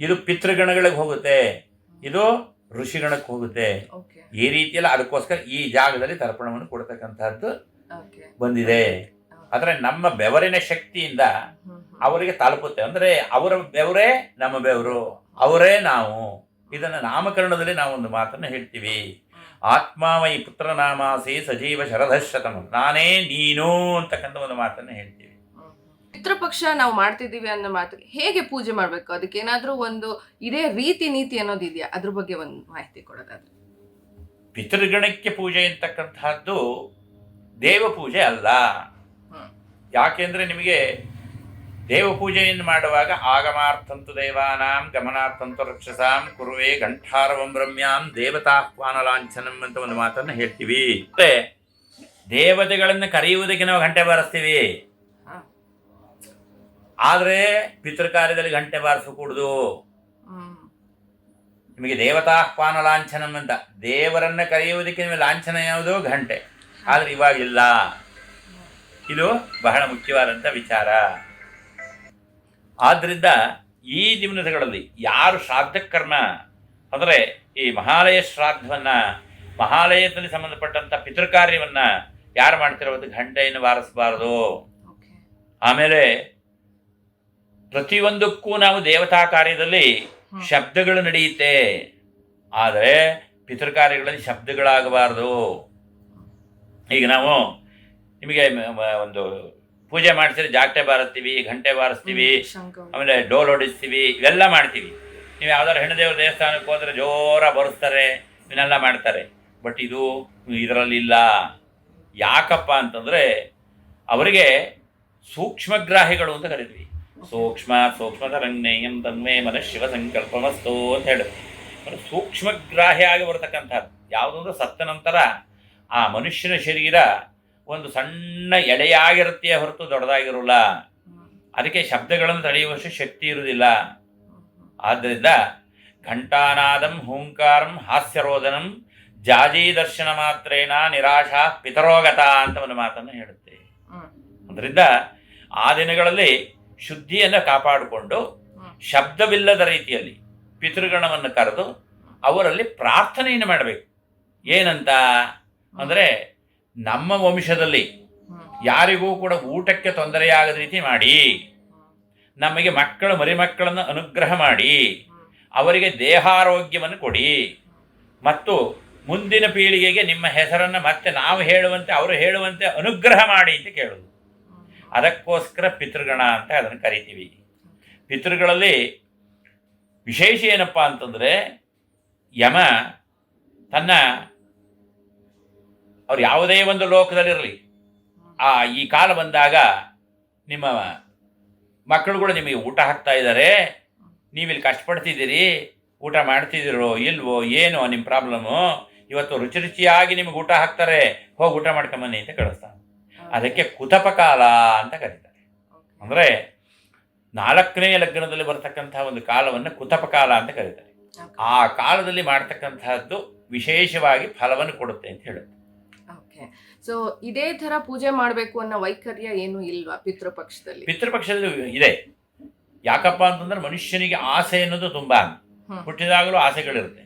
ಇದು ಪಿತೃಗಣಗಳಿಗೆ ಹೋಗುತ್ತೆ, ಇದು ಋಷಿಗಣಕ್ಕೆ ಹೋಗುತ್ತೆ. ಈ ರೀತಿಯಲ್ಲ, ಅದಕ್ಕೋಸ್ಕರ ಈ ಜಾಗದಲ್ಲಿ ತರ್ಪಣವನ್ನು ಕೊಡ್ತಕ್ಕಂಥದ್ದು ಬಂದಿದೆ. ಆದರೆ ನಮ್ಮ ಬೆವರಿನ ಶಕ್ತಿಯಿಂದ ಅವರಿಗೆ ತಲುಪುತ್ತೆ. ಅಂದರೆ ಅವರ ಬೆವರೇ ನಮ್ಮ ಬೆವರು, ಅವರೇ ನಾವು. ಇದನ್ನು ನಾಮಕರಣದಲ್ಲಿ ನಾವು ಒಂದು ಮಾತನ್ನು ಹೇಳ್ತೀವಿ, ಆತ್ಮಾವೈ ಪುತ್ರನಾಮಾಸಿ ಸಜೀವ ಶರದಶತಮ, ನಾನೇ ನೀನು ಅಂತಕ್ಕಂಥ ಒಂದು ಮಾತನ್ನು ಹೇಳ್ತೀವಿ. ಪಿತೃಪಕ್ಷ ನಾವು ಮಾಡ್ತಿದ್ದೀವಿ ಅನ್ನೋ ಮಾತಿಗೆ ಹೇಗೆ ಪೂಜೆ ಮಾಡಬೇಕು, ಅದಕ್ಕೆ ಏನಾದರೂ ಒಂದು ಇದೇ ರೀತಿ ನೀತಿ ಅನ್ನೋದು ಇದೆಯಾ? ಅದ್ರ ಬಗ್ಗೆ ಒಂದು ಮಾಹಿತಿ ಕೊಡೋದಾದ್ರೆ. ಪಿತೃಗಣಕ್ಕೆ ಪೂಜೆ ಅಂತಕ್ಕಂಥದ್ದು ದೇವ ಪೂಜೆ ಅಲ್ಲ. ಯಾಕೆಂದ್ರೆ ನಿಮಗೆ ದೇವ ಪೂಜೆಯನ್ನು ಮಾಡುವಾಗ ಆಗಮಾರ್ಥಂತು ದೇವಾನಾಂ ಗಮನಾರ್ಥಂತು ರಕ್ಷಸಾಂ ಕುರುವೆ ಘಂಟಾರವಂ ರಮ್ಯಾಂ ದೇವತಾಹ್ವಾನ ಲಾಂಛನಂ ಅಂತ ಒಂದು ಮಾತನ್ನು ಹೇಳ್ತೀವಿ. ಮತ್ತೆ ದೇವತೆಗಳನ್ನು ಕರೆಯುವುದಕ್ಕೆ ನಾವು ಗಂಟೆ ಬಾರಿಸ್ತೀವಿ, ಆದರೆ ಪಿತೃಕಾರ್ಯದಲ್ಲಿ ಗಂಟೆ ಬಾರಿಸಕೂಡುದು. ನಿಮಗೆ ದೇವತಾಹ್ವಾನ ಲಾಂಛನಂ ಅಂತ, ದೇವರನ್ನ ಕರೆಯುವುದಕ್ಕೆ ನಿಮಗೆ ಲಾಂಛನ ಯಾವುದು? ಗಂಟೆ. ಆದರೆ ಇವಾಗಿಲ್ಲ. ಇದು ಬಹಳ ಮುಖ್ಯವಾದಂಥ ವಿಚಾರ. ಆದ್ದರಿಂದ ಈ ದಿನಗಳಲ್ಲಿ ಯಾರು ಶ್ರಾದ್ದಕರ್ಮ ಅಂದರೆ ಈ ಮಹಾಲಯ ಶ್ರಾದ್ದವನ್ನು, ಮಹಾಲಯದಲ್ಲಿ ಸಂಬಂಧಪಟ್ಟಂಥ ಪಿತೃಕಾರ್ಯವನ್ನು ಯಾರು ಮಾಡ್ತಿರೋದು ಗಂಟೆಯನ್ನು ಬಾರಿಸಬಾರದು. ಆಮೇಲೆ ಪ್ರತಿಯೊಂದಕ್ಕೂ ನಾವು ದೇವತಾ ಕಾರ್ಯದಲ್ಲಿ ಶಬ್ದಗಳು ನಡೆಯುತ್ತೆ, ಆದರೆ ಪಿತೃಕಾರ್ಯಗಳಲ್ಲಿ ಶಬ್ದಗಳಾಗಬಾರದು. ಈಗ ನಾವು ನಿಮಗೆ ಒಂದು ಪೂಜೆ ಮಾಡ್ತೀವಿ, ಜಾಗಟೆ ಬಾರಿಸ್ತೀವಿ, ಗಂಟೆ ಬಾರಿಸ್ತೀವಿ, ಆಮೇಲೆ ಡೋಲ್ ಹೊಡಿಸ್ತೀವಿ, ಇವೆಲ್ಲ ಮಾಡ್ತೀವಿ. ನೀವು ಯಾವ್ದಾದ್ರು ಹೆಣ್ಣು ದೇವರ ದೇವಸ್ಥಾನಕ್ಕೆ ಹೋದರೆ ಜೋರ ಬರೆಸ್ತಾರೆ, ಇವನ್ನೆಲ್ಲ ಮಾಡ್ತಾರೆ. ಬಟ್ ಇದು ಇದರಲ್ಲಿ ಇಲ್ಲ. ಯಾಕಪ್ಪ ಅಂತಂದರೆ ಅವರಿಗೆ ಸೂಕ್ಷ್ಮಗ್ರಾಹಿಗಳು ಅಂತ ಕರಿತೀವಿ. ಸೂಕ್ಷ್ಮತರಂಗೇಯಂ ತನ್ಮೇ ಮನಃ ಶಿವ ಸಂಕಲ್ಪಮಸ್ತು ಅಂತ ಹೇಳುತ್ತೆ. ಸೂಕ್ಷ್ಮಗ್ರಾಹಿಯಾಗಿ ಬರ್ತಕ್ಕಂಥದ್ದು ಯಾವುದಂದ್ರೆ ಸತ್ತ ನಂತರ ಆ ಮನುಷ್ಯನ ಶರೀರ ಒಂದು ಸಣ್ಣ ಎಳೆಯಾಗಿರುತ್ತೆ ಹೊರತು ದೊಡ್ಡದಾಗಿರೋಲ್ಲ. ಅದಕ್ಕೆ ಶಬ್ದಗಳನ್ನು ತಡೆಯುವಷ್ಟು ಶಕ್ತಿ ಇರುವುದಿಲ್ಲ. ಆದ್ದರಿಂದ ಘಂಟಾನಾದಂ ಹೂಂಕಾರಂ ಹಾಸ್ಯರೋದನಂ ಜಾಜೀ ದರ್ಶನ ಮಾತ್ರೇನ ನಿರಾಶಾ ಪಿತರೋಗತ ಅಂತ ಒಂದು ಮಾತನ್ನು ಹೇಳುತ್ತೆ. ಅದರಿಂದ ಆ ದಿನಗಳಲ್ಲಿ ಶುದ್ಧಿಯನ್ನು ಕಾಪಾಡಿಕೊಂಡು ಶಬ್ದವಿಲ್ಲದ ರೀತಿಯಲ್ಲಿ ಪಿತೃಗಣವನ್ನು ಕರೆದು ಅವರಲ್ಲಿ ಪ್ರಾರ್ಥನೆಯನ್ನು ಮಾಡಬೇಕು. ಏನಂತ ಅಂದರೆ, ನಮ್ಮ ವಂಶದಲ್ಲಿ ಯಾರಿಗೂ ಕೂಡ ಊಟಕ್ಕೆ ತೊಂದರೆಯಾಗದ ರೀತಿ ಮಾಡಿ, ನಮಗೆ ಮಕ್ಕಳು ಮರಿಮಕ್ಕಳನ್ನು ಅನುಗ್ರಹ ಮಾಡಿ ಅವರಿಗೆ ದೇಹಾರೋಗ್ಯವನ್ನು ಕೊಡಿ ಮತ್ತು ಮುಂದಿನ ಪೀಳಿಗೆಗೆ ನಿಮ್ಮ ಹೆಸರನ್ನು ಮತ್ತೆ ನಾವು ಹೇಳುವಂತೆ ಅವರು ಹೇಳುವಂತೆ ಅನುಗ್ರಹ ಮಾಡಿ ಅಂತ ಕೇಳೋದು. ಅದಕ್ಕೋಸ್ಕರ ಪಿತೃಗಣ ಅಂತ ಅದನ್ನು ಕರಿತೀವಿ. ಪಿತೃಗಳಲ್ಲಿ ವಿಶೇಷ ಏನಪ್ಪ ಅಂತಂದರೆ, ಯಮ ಅವ್ರು ಯಾವುದೇ ಒಂದು ಲೋಕದಲ್ಲಿರಲಿ, ಈ ಕಾಲ ಬಂದಾಗ ನಿಮ್ಮ ಮಕ್ಕಳುಗಳು ನಿಮಗೆ ಊಟ ಹಾಕ್ತಾ ಇದ್ದಾರೆ, ನೀವಿಲ್ಲಿ ಕಷ್ಟಪಡ್ತಿದ್ದೀರಿ, ಊಟ ಮಾಡ್ತಿದ್ದೀರೋ ಇಲ್ವೋ ಏನೋ ನಿಮ್ಮ ಪ್ರಾಬ್ಲಮ್ಮು, ಇವತ್ತು ರುಚಿ ರುಚಿಯಾಗಿ ನಿಮಗೆ ಊಟ ಹಾಕ್ತಾರೆ, ಹೋಗಿ ಊಟ ಮಾಡ್ಕೊಂಬನ್ನಿ ಅಂತ ಕಳಿಸ್ತಾನೆ. ಅದಕ್ಕೆ ಕುತಪ ಕಾಲ ಅಂತ ಕರೀತಾರೆ. ಅಂದರೆ 4ನೇ ಲಗ್ನದಲ್ಲಿ ಬರ್ತಕ್ಕಂಥ ಒಂದು ಕಾಲವನ್ನು ಕುತಪ ಕಾಲ ಅಂತ ಕರೀತಾರೆ. ಆ ಕಾಲದಲ್ಲಿ ಮಾಡ್ತಕ್ಕಂತಹದ್ದು ವಿಶೇಷವಾಗಿ ಫಲವನ್ನು ಕೊಡುತ್ತೆ ಅಂತ ಹೇಳುತ್ತೆ. ಓಕೆ, ಸೊ ಇದೇ ತರ ಪೂಜೆ ಮಾಡಬೇಕು ಅನ್ನೋ ವೈಖರ್ಯ ಏನು ಇಲ್ವಾ ಪಿತೃಪಕ್ಷದಲ್ಲಿ? ಪಿತೃಪಕ್ಷದಲ್ಲಿ ಇದೆ. ಯಾಕಪ್ಪ ಅಂತಂದ್ರೆ ಮನುಷ್ಯನಿಗೆ ಆಸೆ ಅನ್ನೋದು ತುಂಬಾ, ಹುಟ್ಟಿದಾಗಲೂ ಆಸೆಗಳಿರುತ್ತೆ.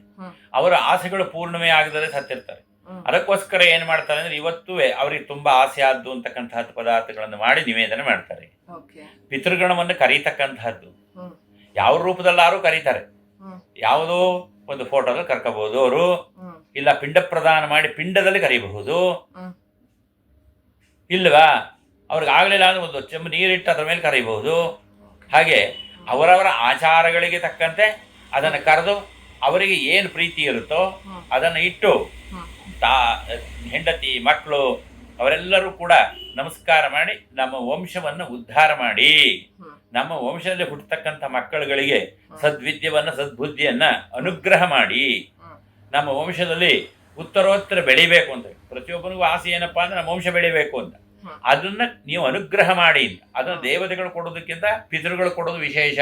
ಅವರ ಆಸೆಗಳು ಪೂರ್ಣವೇ ಆಗದರೆ ಸತ್ತಿರ್ತಾರೆ. ಅದಕ್ಕೋಸ್ಕರ ಏನು ಮಾಡ್ತಾರೆ ಅಂದ್ರೆ ಇವತ್ತೂ ಅವ್ರಿಗೆ ತುಂಬಾ ಆಸೆ ಆದ್ದು ಅಂತಕ್ಕಂತಹದ್ದು ಪದಾರ್ಥಗಳನ್ನು ಮಾಡಿ ನಿವೇದನೆ ಮಾಡ್ತಾರೆ. ಪಿತೃಗಣವನ್ನು ಕರೀತಕ್ಕಂತಹದ್ದು ಯಾವ ರೂಪದಲ್ಲಾರು ಕರೀತಾರೆ. ಯಾವುದೋ ಒಂದು ಫೋಟೋದಲ್ಲಿ ಕರ್ಕೋಬಹುದು ಅವರು, ಇಲ್ಲ ಪಿಂಡ ಪ್ರದಾನ ಮಾಡಿ ಪಿಂಡದಲ್ಲಿ ಕರೀಬಹುದು, ಇಲ್ವಾ ಅವ್ರಿಗೆ ಆಗ್ಲಿಲ್ಲ ಅಂದ್ರೆ ಒಂದು ಚೆಂಬು ನೀರಿಟ್ಟು ಅದರ ಮೇಲೆ ಕರೀಬಹುದು. ಹಾಗೆ ಅವರವರ ಆಚಾರಗಳಿಗೆ ತಕ್ಕಂತೆ ಅದನ್ನು ಕರೆದು ಅವರಿಗೆ ಏನು ಪ್ರೀತಿ ಇರುತ್ತೋ ಅದನ್ನು ಇಟ್ಟು ಹೆಂಡತಿ ಮಕ್ಕಳು ಅವರೆಲ್ಲರೂ ಕೂಡ ನಮಸ್ಕಾರ ಮಾಡಿ ನಮ್ಮ ವಂಶವನ್ನು ಉದ್ಧಾರ ಮಾಡಿ, ನಮ್ಮ ವಂಶದಲ್ಲಿ ಹುಟ್ಟತಕ್ಕಂಥ ಮಕ್ಕಳುಗಳಿಗೆ ಸದ್ವಿದ್ಯವನ್ನು ಸದ್ಬುದ್ಧಿಯನ್ನ ಅನುಗ್ರಹ ಮಾಡಿ, ನಮ್ಮ ವಂಶದಲ್ಲಿ ಉತ್ತರೋತ್ತರ ಬೆಳಿಬೇಕು ಅಂತ. ಪ್ರತಿಯೊಬ್ಬನಿಗೂ ಆಸೆ ಏನಪ್ಪಾ ಅಂದ್ರೆ ನಮ್ಮ ವಂಶ ಬೆಳಿಬೇಕು ಅಂತ. ಅದನ್ನ ನೀವು ಅನುಗ್ರಹ ಮಾಡಿ ಅಂತ. ಅದನ್ನು ದೇವತೆಗಳು ಕೊಡೋದಕ್ಕಿಂತ ಪಿತೃಗಳು ಕೊಡೋದು ವಿಶೇಷ.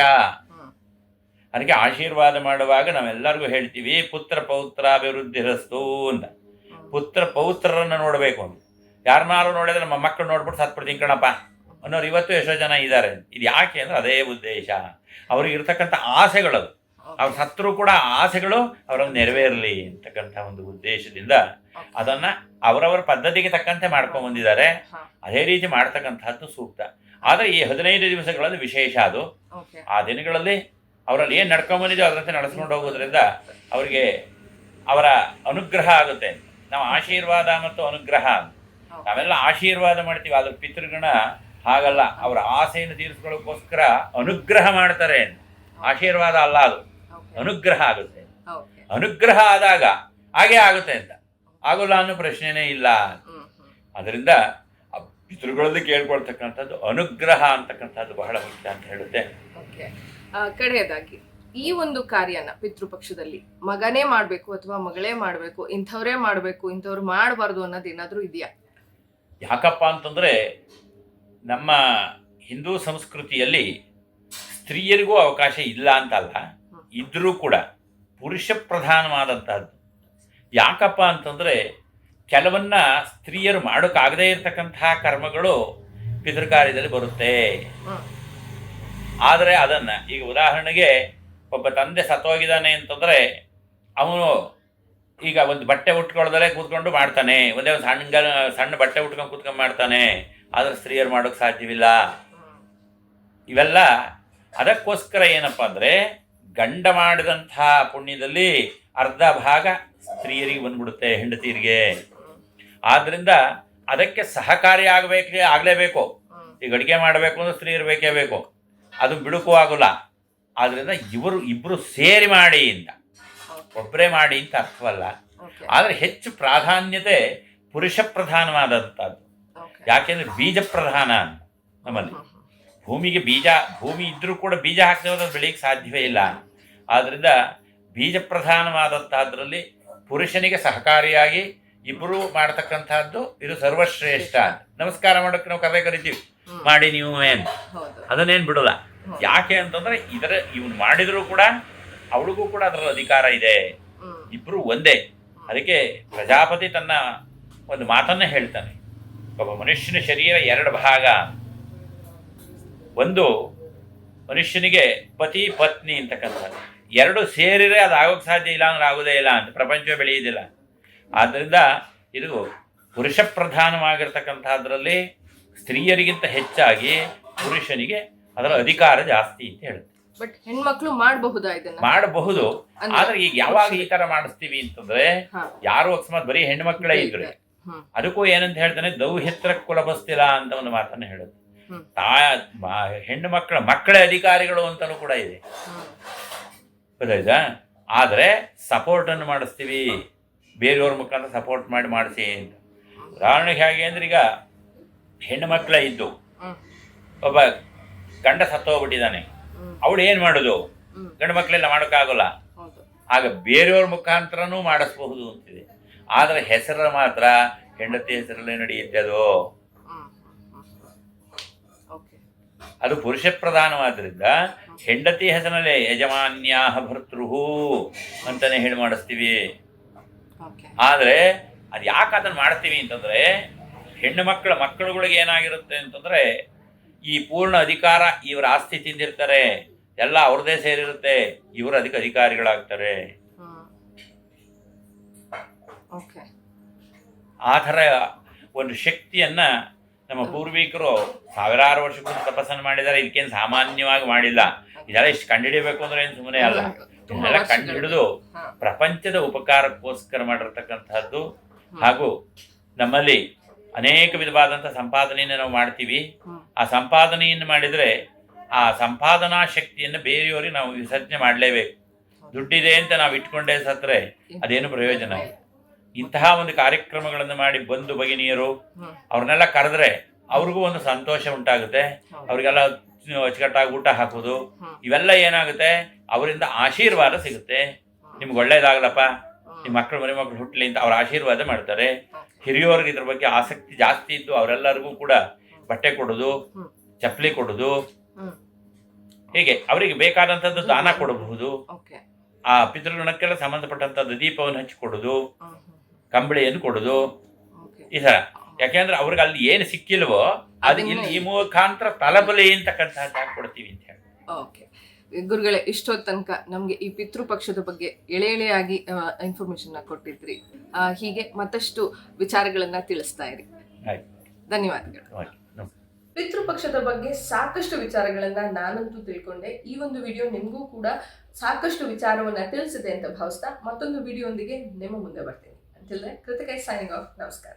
ಅದಕ್ಕೆ ಆಶೀರ್ವಾದ ಮಾಡುವಾಗ ನಾವೆಲ್ಲರಿಗೂ ಹೇಳ್ತೀವಿ, ಪುತ್ರ ಪೌತ್ರಾಭಿವೃದ್ಧಿರಸ್ತು ಅಂತ. ಪುತ್ರ ಪೌತ್ರರನ್ನು ನೋಡಬೇಕು ಅಂತ. ಯಾರನ್ನಾರು ನೋಡಿದ್ರೆ ನಮ್ಮ ಮಕ್ಕಳು ನೋಡ್ಬಿಟ್ಟು ಸತ್ಬಿಡ್ತೀನಿ ಕಣಪ್ಪ ಅನ್ನೋರು ಇವತ್ತು ಎಷ್ಟೋ ಜನ ಇದ್ದಾರೆ. ಇದು ಯಾಕೆ ಅಂದ್ರೆ ಅದೇ ಉದ್ದೇಶ. ಅವ್ರಿಗೆ ಇರ್ತಕ್ಕಂಥ ಆಸೆಗಳದು, ಅವ್ರ ಸತ್ರು ಕೂಡ ಆಸೆಗಳು ಅವರನ್ನು ನೆರವೇರಲಿ ಅಂತಕ್ಕಂಥ ಒಂದು ಉದ್ದೇಶದಿಂದ ಅದನ್ನ ಅವರವರ ಪದ್ಧತಿಗೆ ತಕ್ಕಂತೆ ಮಾಡ್ಕೊಂಡು ಬಂದಿದ್ದಾರೆ. ಅದೇ ರೀತಿ ಮಾಡ್ತಕ್ಕಂಥದ್ದು ಸೂಕ್ತ. ಆದರೆ ಈ 15 ದಿವಸಗಳಲ್ಲಿ ವಿಶೇಷ ಅದು. ಆ ದಿನಗಳಲ್ಲಿ ಅವರಲ್ಲಿ ಏನು ನಡ್ಕೊಂಡ್ಬಂದಿದೆಯೋ ಅದರಂತೆ ನಡೆಸ್ಕೊಂಡು ಹೋಗೋದ್ರಿಂದ ಅವರಿಗೆ ಅವರ ಅನುಗ್ರಹ ಆಗುತ್ತೆ. ನಾವು ಆಶೀರ್ವಾದ ಮತ್ತು ಅನುಗ್ರಹ, ನಾವೆಲ್ಲ ಆಶೀರ್ವಾದ ಮಾಡ್ತೀವಿ. ಆದ್ರೆ ಪಿತೃಗಣ ಹಾಗಲ್ಲ, ಅವರ ಆಸೆಯನ್ನು ತೀರಿಸ್ಕೊಳ್ಳೋಕ್ಕೋಸ್ಕರ ಅನುಗ್ರಹ ಮಾಡ್ತಾರೆ. ಆಶೀರ್ವಾದ ಅಲ್ಲ, ಅದು ಅನುಗ್ರಹ ಆಗುತ್ತೆ. ಅನುಗ್ರಹ ಆದಾಗ ಹಾಗೆ ಆಗುತ್ತೆ ಅಂತ, ಆಗೋಲ್ಲ ಅನ್ನೋ ಪ್ರಶ್ನೆನೇ ಇಲ್ಲ. ಅದರಿಂದ ಪಿತೃಗಳಲ್ಲಿ ಕೇಳ್ಕೊಳ್ತಕ್ಕಂಥದ್ದು ಅನುಗ್ರಹ ಅಂತಕ್ಕಂಥದ್ದು ಬಹಳ ಮುಖ್ಯ ಅಂತ ಹೇಳುತ್ತೆ. ಕಡೆಯದಾಗಿ ಈ ಒಂದು ಕಾರ್ಯನ ಪಿತೃಪಕ್ಷದಲ್ಲಿ ಮಗನೇ ಮಾಡ್ಬೇಕು ಅಥವಾ ಮಗಳೇ ಮಾಡ್ಬೇಕು, ಇಂಥವ್ರೇ ಮಾಡ್ಬೇಕು, ಇಂಥವ್ರು ಮಾಡಬಾರ್ದು ಅನ್ನೋದು ಏನಾದ್ರೂ ಇದೆಯಾ? ಯಾಕಪ್ಪ ಅಂತಂದ್ರೆ ನಮ್ಮ ಹಿಂದೂ ಸಂಸ್ಕೃತಿಯಲ್ಲಿ ಸ್ತ್ರೀಯರಿಗೂ ಅವಕಾಶ ಇಲ್ಲ ಅಂತಲ್ಲ, ಇದ್ರೂ ಕೂಡ ಪುರುಷ ಪ್ರಧಾನವಾದಂಥದ್ದು. ಯಾಕಪ್ಪ ಅಂತಂದ್ರೆ ಕೆಲವನ್ನ ಸ್ತ್ರೀಯರು ಮಾಡೋಕ್ಕಾಗದೇ ಇರತಕ್ಕಂತಹ ಕರ್ಮಗಳು ಪಿತೃಕಾರ್ಯದಲ್ಲಿ ಬರುತ್ತೆ. ಆದರೆ ಅದನ್ನ ಈಗ ಉದಾಹರಣೆಗೆ ಒಬ್ಬ ತಂದೆ ಸತ್ತೋಗಿದ್ದಾನೆ ಅಂತಂದ್ರೆ ಅವನು ಈಗ ಒಂದು ಬಟ್ಟೆ ಉಟ್ಕೊಳ್ಳೋದಲ್ಲೇ ಕೂತ್ಕೊಂಡು ಮಾಡ್ತಾನೆ, ಒಂದೇ ಒಂದು ಸಣ್ಣ ಬಟ್ಟೆ ಉಟ್ಕೊಂಡು ಕೂತ್ಕೊಂಡು ಮಾಡ್ತಾನೆ. ಆದರೆ ಸ್ತ್ರೀಯರು ಮಾಡೋಕ್ಕೆ ಸಾಧ್ಯವಿಲ್ಲ. ಇವೆಲ್ಲ ಅದಕ್ಕೋಸ್ಕರ ಏನಪ್ಪ ಅಂದರೆ ಗಂಡ ಮಾಡಿದಂಥ ಪುಣ್ಯದಲ್ಲಿ ಅರ್ಧ ಭಾಗ ಸ್ತ್ರೀಯರಿಗೆ ಬಂದ್ಬಿಡುತ್ತೆ, ಹೆಂಡತಿಯರಿಗೆ. ಆದ್ದರಿಂದ ಅದಕ್ಕೆ ಸಹಕಾರಿ ಆಗಲೇಬೇಕು. ಈಗ ಅಡುಗೆ ಮಾಡಬೇಕು ಅಂದ್ರೆ ಸ್ತ್ರೀಯರು ಬೇಕೇ ಬೇಕು, ಅದು ಬಿಡುಕು ಆಗೋಲ್ಲ. ಆದ್ದರಿಂದ ಇಬ್ಬರು ಸೇರಿ ಮಾಡಿ ಅಂತ, ಒಬ್ಬರೇ ಮಾಡಿ ಅಂತ ಅರ್ಥವಲ್ಲ. ಆದರೆ ಹೆಚ್ಚು ಪ್ರಾಧಾನ್ಯತೆ ಪುರುಷ ಪ್ರಧಾನವಾದಂಥದ್ದು. ಯಾಕೆಂದ್ರೆ ಬೀಜ ಪ್ರಧಾನ ನಮ್ಮಲ್ಲಿ. ಭೂಮಿ ಇದ್ರೂ ಕೂಡ ಬೀಜ ಹಾಕದೆ ಹೋದ್ರೆ ಬೆಳೆಯಕ್ಕೆ ಸಾಧ್ಯವೇ ಇಲ್ಲ. ಆದ್ದರಿಂದ ಬೀಜ ಪ್ರಧಾನವಾದಂತಹದ್ರಲ್ಲಿ ಪುರುಷನಿಗೆ ಸಹಕಾರಿಯಾಗಿ ಇಬ್ಬರು ಮಾಡತಕ್ಕಂಥದ್ದು ಇದು ಸರ್ವಶ್ರೇಷ್ಠ. ನಮಸ್ಕಾರ ಮಾಡೋಕ್ಕೆ ನಾವು ಕರಿತೀವಿ, ಮಾಡಿ ನೀವು ಏನು ಅದನ್ನೇನು ಬಿಡೋಲ್ಲ. ಯಾಕೆ ಅಂತಂದ್ರೆ ಇವನು ಮಾಡಿದ್ರು ಕೂಡ ಅವಳಿಗೂ ಕೂಡ ಅದರ ಅಧಿಕಾರ ಇದೆ. ಇಬ್ರು ಒಂದೇ. ಅದಕ್ಕೆ ಪ್ರಜಾಪತಿ ತನ್ನ ಒಂದು ಮಾತನ್ನ ಹೇಳ್ತಾನೆ, ಒಬ್ಬ ಮನುಷ್ಯನ ಶರೀರ 2 ಭಾಗ. ಒಂದು ಮನುಷ್ಯನಿಗೆ ಪತಿ ಪತ್ನಿ ಅಂತಕ್ಕಂಥದ್ದು, 2 ಸೇರಿದ್ರೆ ಅದು ಆಗೋಕ್ಕೆ ಸಾಧ್ಯ ಇಲ್ಲ ಅಂದ್ರೆ ಆಗೋದೇ ಇಲ್ಲ ಅಂತ, ಪ್ರಪಂಚ ಬೆಳೆಯುವುದಿಲ್ಲ. ಆದ್ದರಿಂದ ಇದು ಪುರುಷ ಪ್ರಧಾನವಾಗಿರ್ತಕ್ಕಂಥದ್ರಲ್ಲಿ ಸ್ತ್ರೀಯರಿಗಿಂತ ಹೆಚ್ಚಾಗಿ ಪುರುಷನಿಗೆ ಅದರ ಅಧಿಕಾರ ಜಾಸ್ತಿ ಅಂತ ಹೇಳುತ್ತೆ. ಬಟ್ ಹೆಣ್ಮಕ್ಳು ಮಾಡಬಹುದಾ ಇದನ್ನ? ಮಾಡಬಹುದು. ಅಂದ್ರೆ ಆದ್ರೆ ಈಗ ಯಾವಾಗ ಈ ತರ ಮಾಡಿಸ್ತೀವಿ ಅಂತಂದ್ರೆ, ಹಾ. ಯಾರು ಅಕಸ್ಮಾತ್ ಬರೀ ಹೆಣ್ಮಕ್ಳೇ ಇದ್ರೆ ಅದಕ್ಕೂ ಏನಂತ ಹೇಳ್ತಾನೆ, ದೌಹಿತ್ರ ಕುಲಬಸ್ತಿಲ ಅಂತ ಒಂದು ಮಾತನ್ನ ಹೇಳುತ್ತೆ. ಹೆಣ್ಣು ಮಕ್ಕಳೇ ಅಧಿಕಾರಿಗಳು ಅಂತಲೂ ಕೂಡ ಇದೆ, ಗೊತ್ತಾಯ್ತಾ? ಆದ್ರೆ ಸಪೋರ್ಟ್ ಅನ್ನು ಮಾಡಿಸ್ತೀವಿ, ಬೇರೆಯವ್ರ ಮುಖಾಂತರ ಸಪೋರ್ಟ್ ಮಾಡಿಸಿ ಅಂತ. ಉದಾಹರಣೆಗೆ ಹೇಗೆ ಅಂದ್ರೆ, ಈಗ ಹೆಣ್ಣು ಮಕ್ಕಳೇ ಇದ್ದು ಒಬ್ಬ ಗಂಡ ಸತ್ತೋಗ್ಬಿಟ್ಟಿದ್ದಾನೆ, ಅವಳು ಏನ್ ಮಾಡೋದು? ಗಂಡು ಮಕ್ಕಳೆಲ್ಲ ಮಾಡೋಕ್ಕಾಗಲ್ಲ. ಆಗ ಬೇರೆಯವ್ರ ಮುಖಾಂತರನೂ ಮಾಡಿಸ್ಬಹುದು ಅಂತಿದೆ. ಆದ್ರೆ ಹೆಸರು ಮಾತ್ರ ಹೆಂಡತಿ ಹೆಸರಲ್ಲೇ ನಡೆಯುತ್ತೆ. ಅದು ಪುರುಷ ಪ್ರಧಾನವಾದ್ರಿಂದ ಹೆಂಡತಿ ಹೆಸರಲ್ಲೇ ಯಜಮಾನ್ಯಾ ಭರ್ತೃಹು ಅಂತಾನೆ ಹೇಳಿ ಮಾಡಿಸ್ತೀವಿ. ಆದ್ರೆ ಅದು ಯಾಕೆ ಅದನ್ನ ಮಾಡ್ತೀವಿ ಅಂತಂದ್ರೆ, ಹೆಣ್ಣು ಮಕ್ಕಳುಗಳಿಗೆ ಏನಾಗಿರುತ್ತೆ ಅಂತಂದ್ರೆ, ಈ ಪೂರ್ಣ ಅಧಿಕಾರ ಇವರ ಆಸ್ತಿ ತಿಂದಿರ್ತಾರೆ, ಎಲ್ಲ ಅವ್ರದೇ ಸೇರಿರುತ್ತೆ, ಇವರು ಅದಕ್ಕೆ ಅಧಿಕಾರಿಗಳಾಗ್ತಾರೆ. ಆ ಥರ ಒಂದು ಶಕ್ತಿಯನ್ನ ನಮ್ಮ ಪೂರ್ವಿಕರು ಸಾವಿರಾರು ವರ್ಷಕ್ಕೂ ತಪಸ್ಸನ್ನು ಮಾಡಿದ್ದಾರೆ. ಇದಕ್ಕೇನು ಸಾಮಾನ್ಯವಾಗಿ ಮಾಡಿಲ್ಲ. ಇದೆಲ್ಲ ಇಷ್ಟು ಕಂಡುಹಿಡಿಯಬೇಕು ಅಂದ್ರೆ ಏನು ಸುಮ್ಮನೆ ಅಲ್ಲ. ಇದನ್ನೆಲ್ಲ ಕಂಡು ಹಿಡಿದು ಪ್ರಪಂಚದ ಉಪಕಾರಕ್ಕೋಸ್ಕರ ಮಾಡಿರ್ತಕ್ಕಂಥದ್ದು. ಹಾಗೂ ನಮ್ಮಲ್ಲಿ ಅನೇಕ ವಿಧವಾದಂಥ ಸಂಪಾದನೆಯನ್ನು ನಾವು ಮಾಡ್ತೀವಿ. ಆ ಸಂಪಾದನೆಯನ್ನು ಮಾಡಿದರೆ ಆ ಸಂಪಾದನಾ ಶಕ್ತಿಯನ್ನು ಬೇರೆಯವರಿಗೆ ನಾವು ವಿಸರ್ಜನೆ ಮಾಡಲೇಬೇಕು. ದುಡ್ಡಿದೆ ಅಂತ ನಾವು ಇಟ್ಕೊಂಡೇ ಸತ್ರೆ ಅದೇನು ಪ್ರಯೋಜನ. ಇಂತಹ ಒಂದು ಕಾರ್ಯಕ್ರಮಗಳನ್ನು ಮಾಡಿ ಬಂಧು ಭಗಿನಿಯರು ಅವ್ರನ್ನೆಲ್ಲ ಕರೆದ್ರೆ ಅವ್ರಿಗೂ ಒಂದು ಸಂತೋಷ ಉಂಟಾಗುತ್ತೆ. ಅವ್ರಿಗೆಲ್ಲ ಅಚ್ಚುಕಟ್ಟಾಗಿ ಊಟ ಹಾಕೋದು, ಇವೆಲ್ಲ ಏನಾಗುತ್ತೆ, ಅವರಿಂದ ಆಶೀರ್ವಾದ ಸಿಗುತ್ತೆ. ನಿಮ್ಗೆ ಒಳ್ಳೇದಾಗಲಪ್ಪ, ನಿಮ್ಮ ಮಕ್ಕಳು ಹುಟ್ಟಲಿ ಅಂತ ಅವ್ರ ಆಶೀರ್ವಾದ ಮಾಡ್ತಾರೆ. ಹಿರಿಯೋರ್ಗೆ ಇದ್ರ ಬಗ್ಗೆ ಆಸಕ್ತಿ ಜಾಸ್ತಿ ಇದ್ದು ಅವರೆಲ್ಲರಿಗೂ ಕೂಡ ಬಟ್ಟೆ ಕೊಡೋದು, ಚಪ್ಪಲಿ ಕೊಡೋದು, ಹೀಗೆ ಅವರಿಗೆ ಬೇಕಾದಂಥದ್ದು ದಾನ ಕೊಡಬಹುದು. ಆ ಪಿತೃಗಣಕ್ಕೆಲ್ಲ ಸಂಬಂಧಪಟ್ಟಂಥದ್ದು ದೀಪವನ್ನು ಹಚ್ಚಿಕೊಡೋದು, ಕಂಬಳಿಯನ್ನು ಕೊಡೋದು, ಈ ಥರ. ಯಾಕೆಂದ್ರೆ ಅವ್ರಿಗೆ ಅಲ್ಲಿ ಏನು ಸಿಕ್ಕಿಲ್ವೋ ಅದು ಇಲ್ಲಿ ಈ ಮುಖಾಂತರ ತಲಬಲಿ ಅಂತಕ್ಕಂಥದ್ದು ಕೊಡ್ತೀವಿ ಅಂತ ಹೇಳಿ. ಓಕೆ ಗುರುಗಳೇ, ಇಷ್ಟೊತ್ತು ತನಕ ನಮಗೆ ಈ ಪಿತೃಪಕ್ಷದ ಬಗ್ಗೆ ಎಳೆಯಾಗಿ ಇನ್ಫಾರ್ಮೇಶನ್ ಕೊಟ್ಟಿದ್ರಿ. ಹೀಗೆ ಮತ್ತಷ್ಟು ವಿಚಾರಗಳನ್ನ ತಿಳಿಸ್ತಾ ಇರಿ. ಧನ್ಯವಾದಗಳು. ಪಿತೃಪಕ್ಷದ ಬಗ್ಗೆ ಸಾಕಷ್ಟು ವಿಚಾರಗಳನ್ನ ನಾನಂತೂ ತಿಳ್ಕೊಂಡೆ. ಈ ಒಂದು ವಿಡಿಯೋ ನಿಮಗೂ ಕೂಡ ಸಾಕಷ್ಟು ವಿಚಾರವನ್ನ ತಿಳಿಸಿದೆ ಅಂತ ಭಾವಿಸ್ತಾ ಮತ್ತೊಂದು ವಿಡಿಯೋ ಒಂದಿಗೆ ನಿಮ್ಮ ಮುಂದೆ ಬರ್ತೀನಿ. Until then, Kritika signing off. ನಮಸ್ಕಾರ.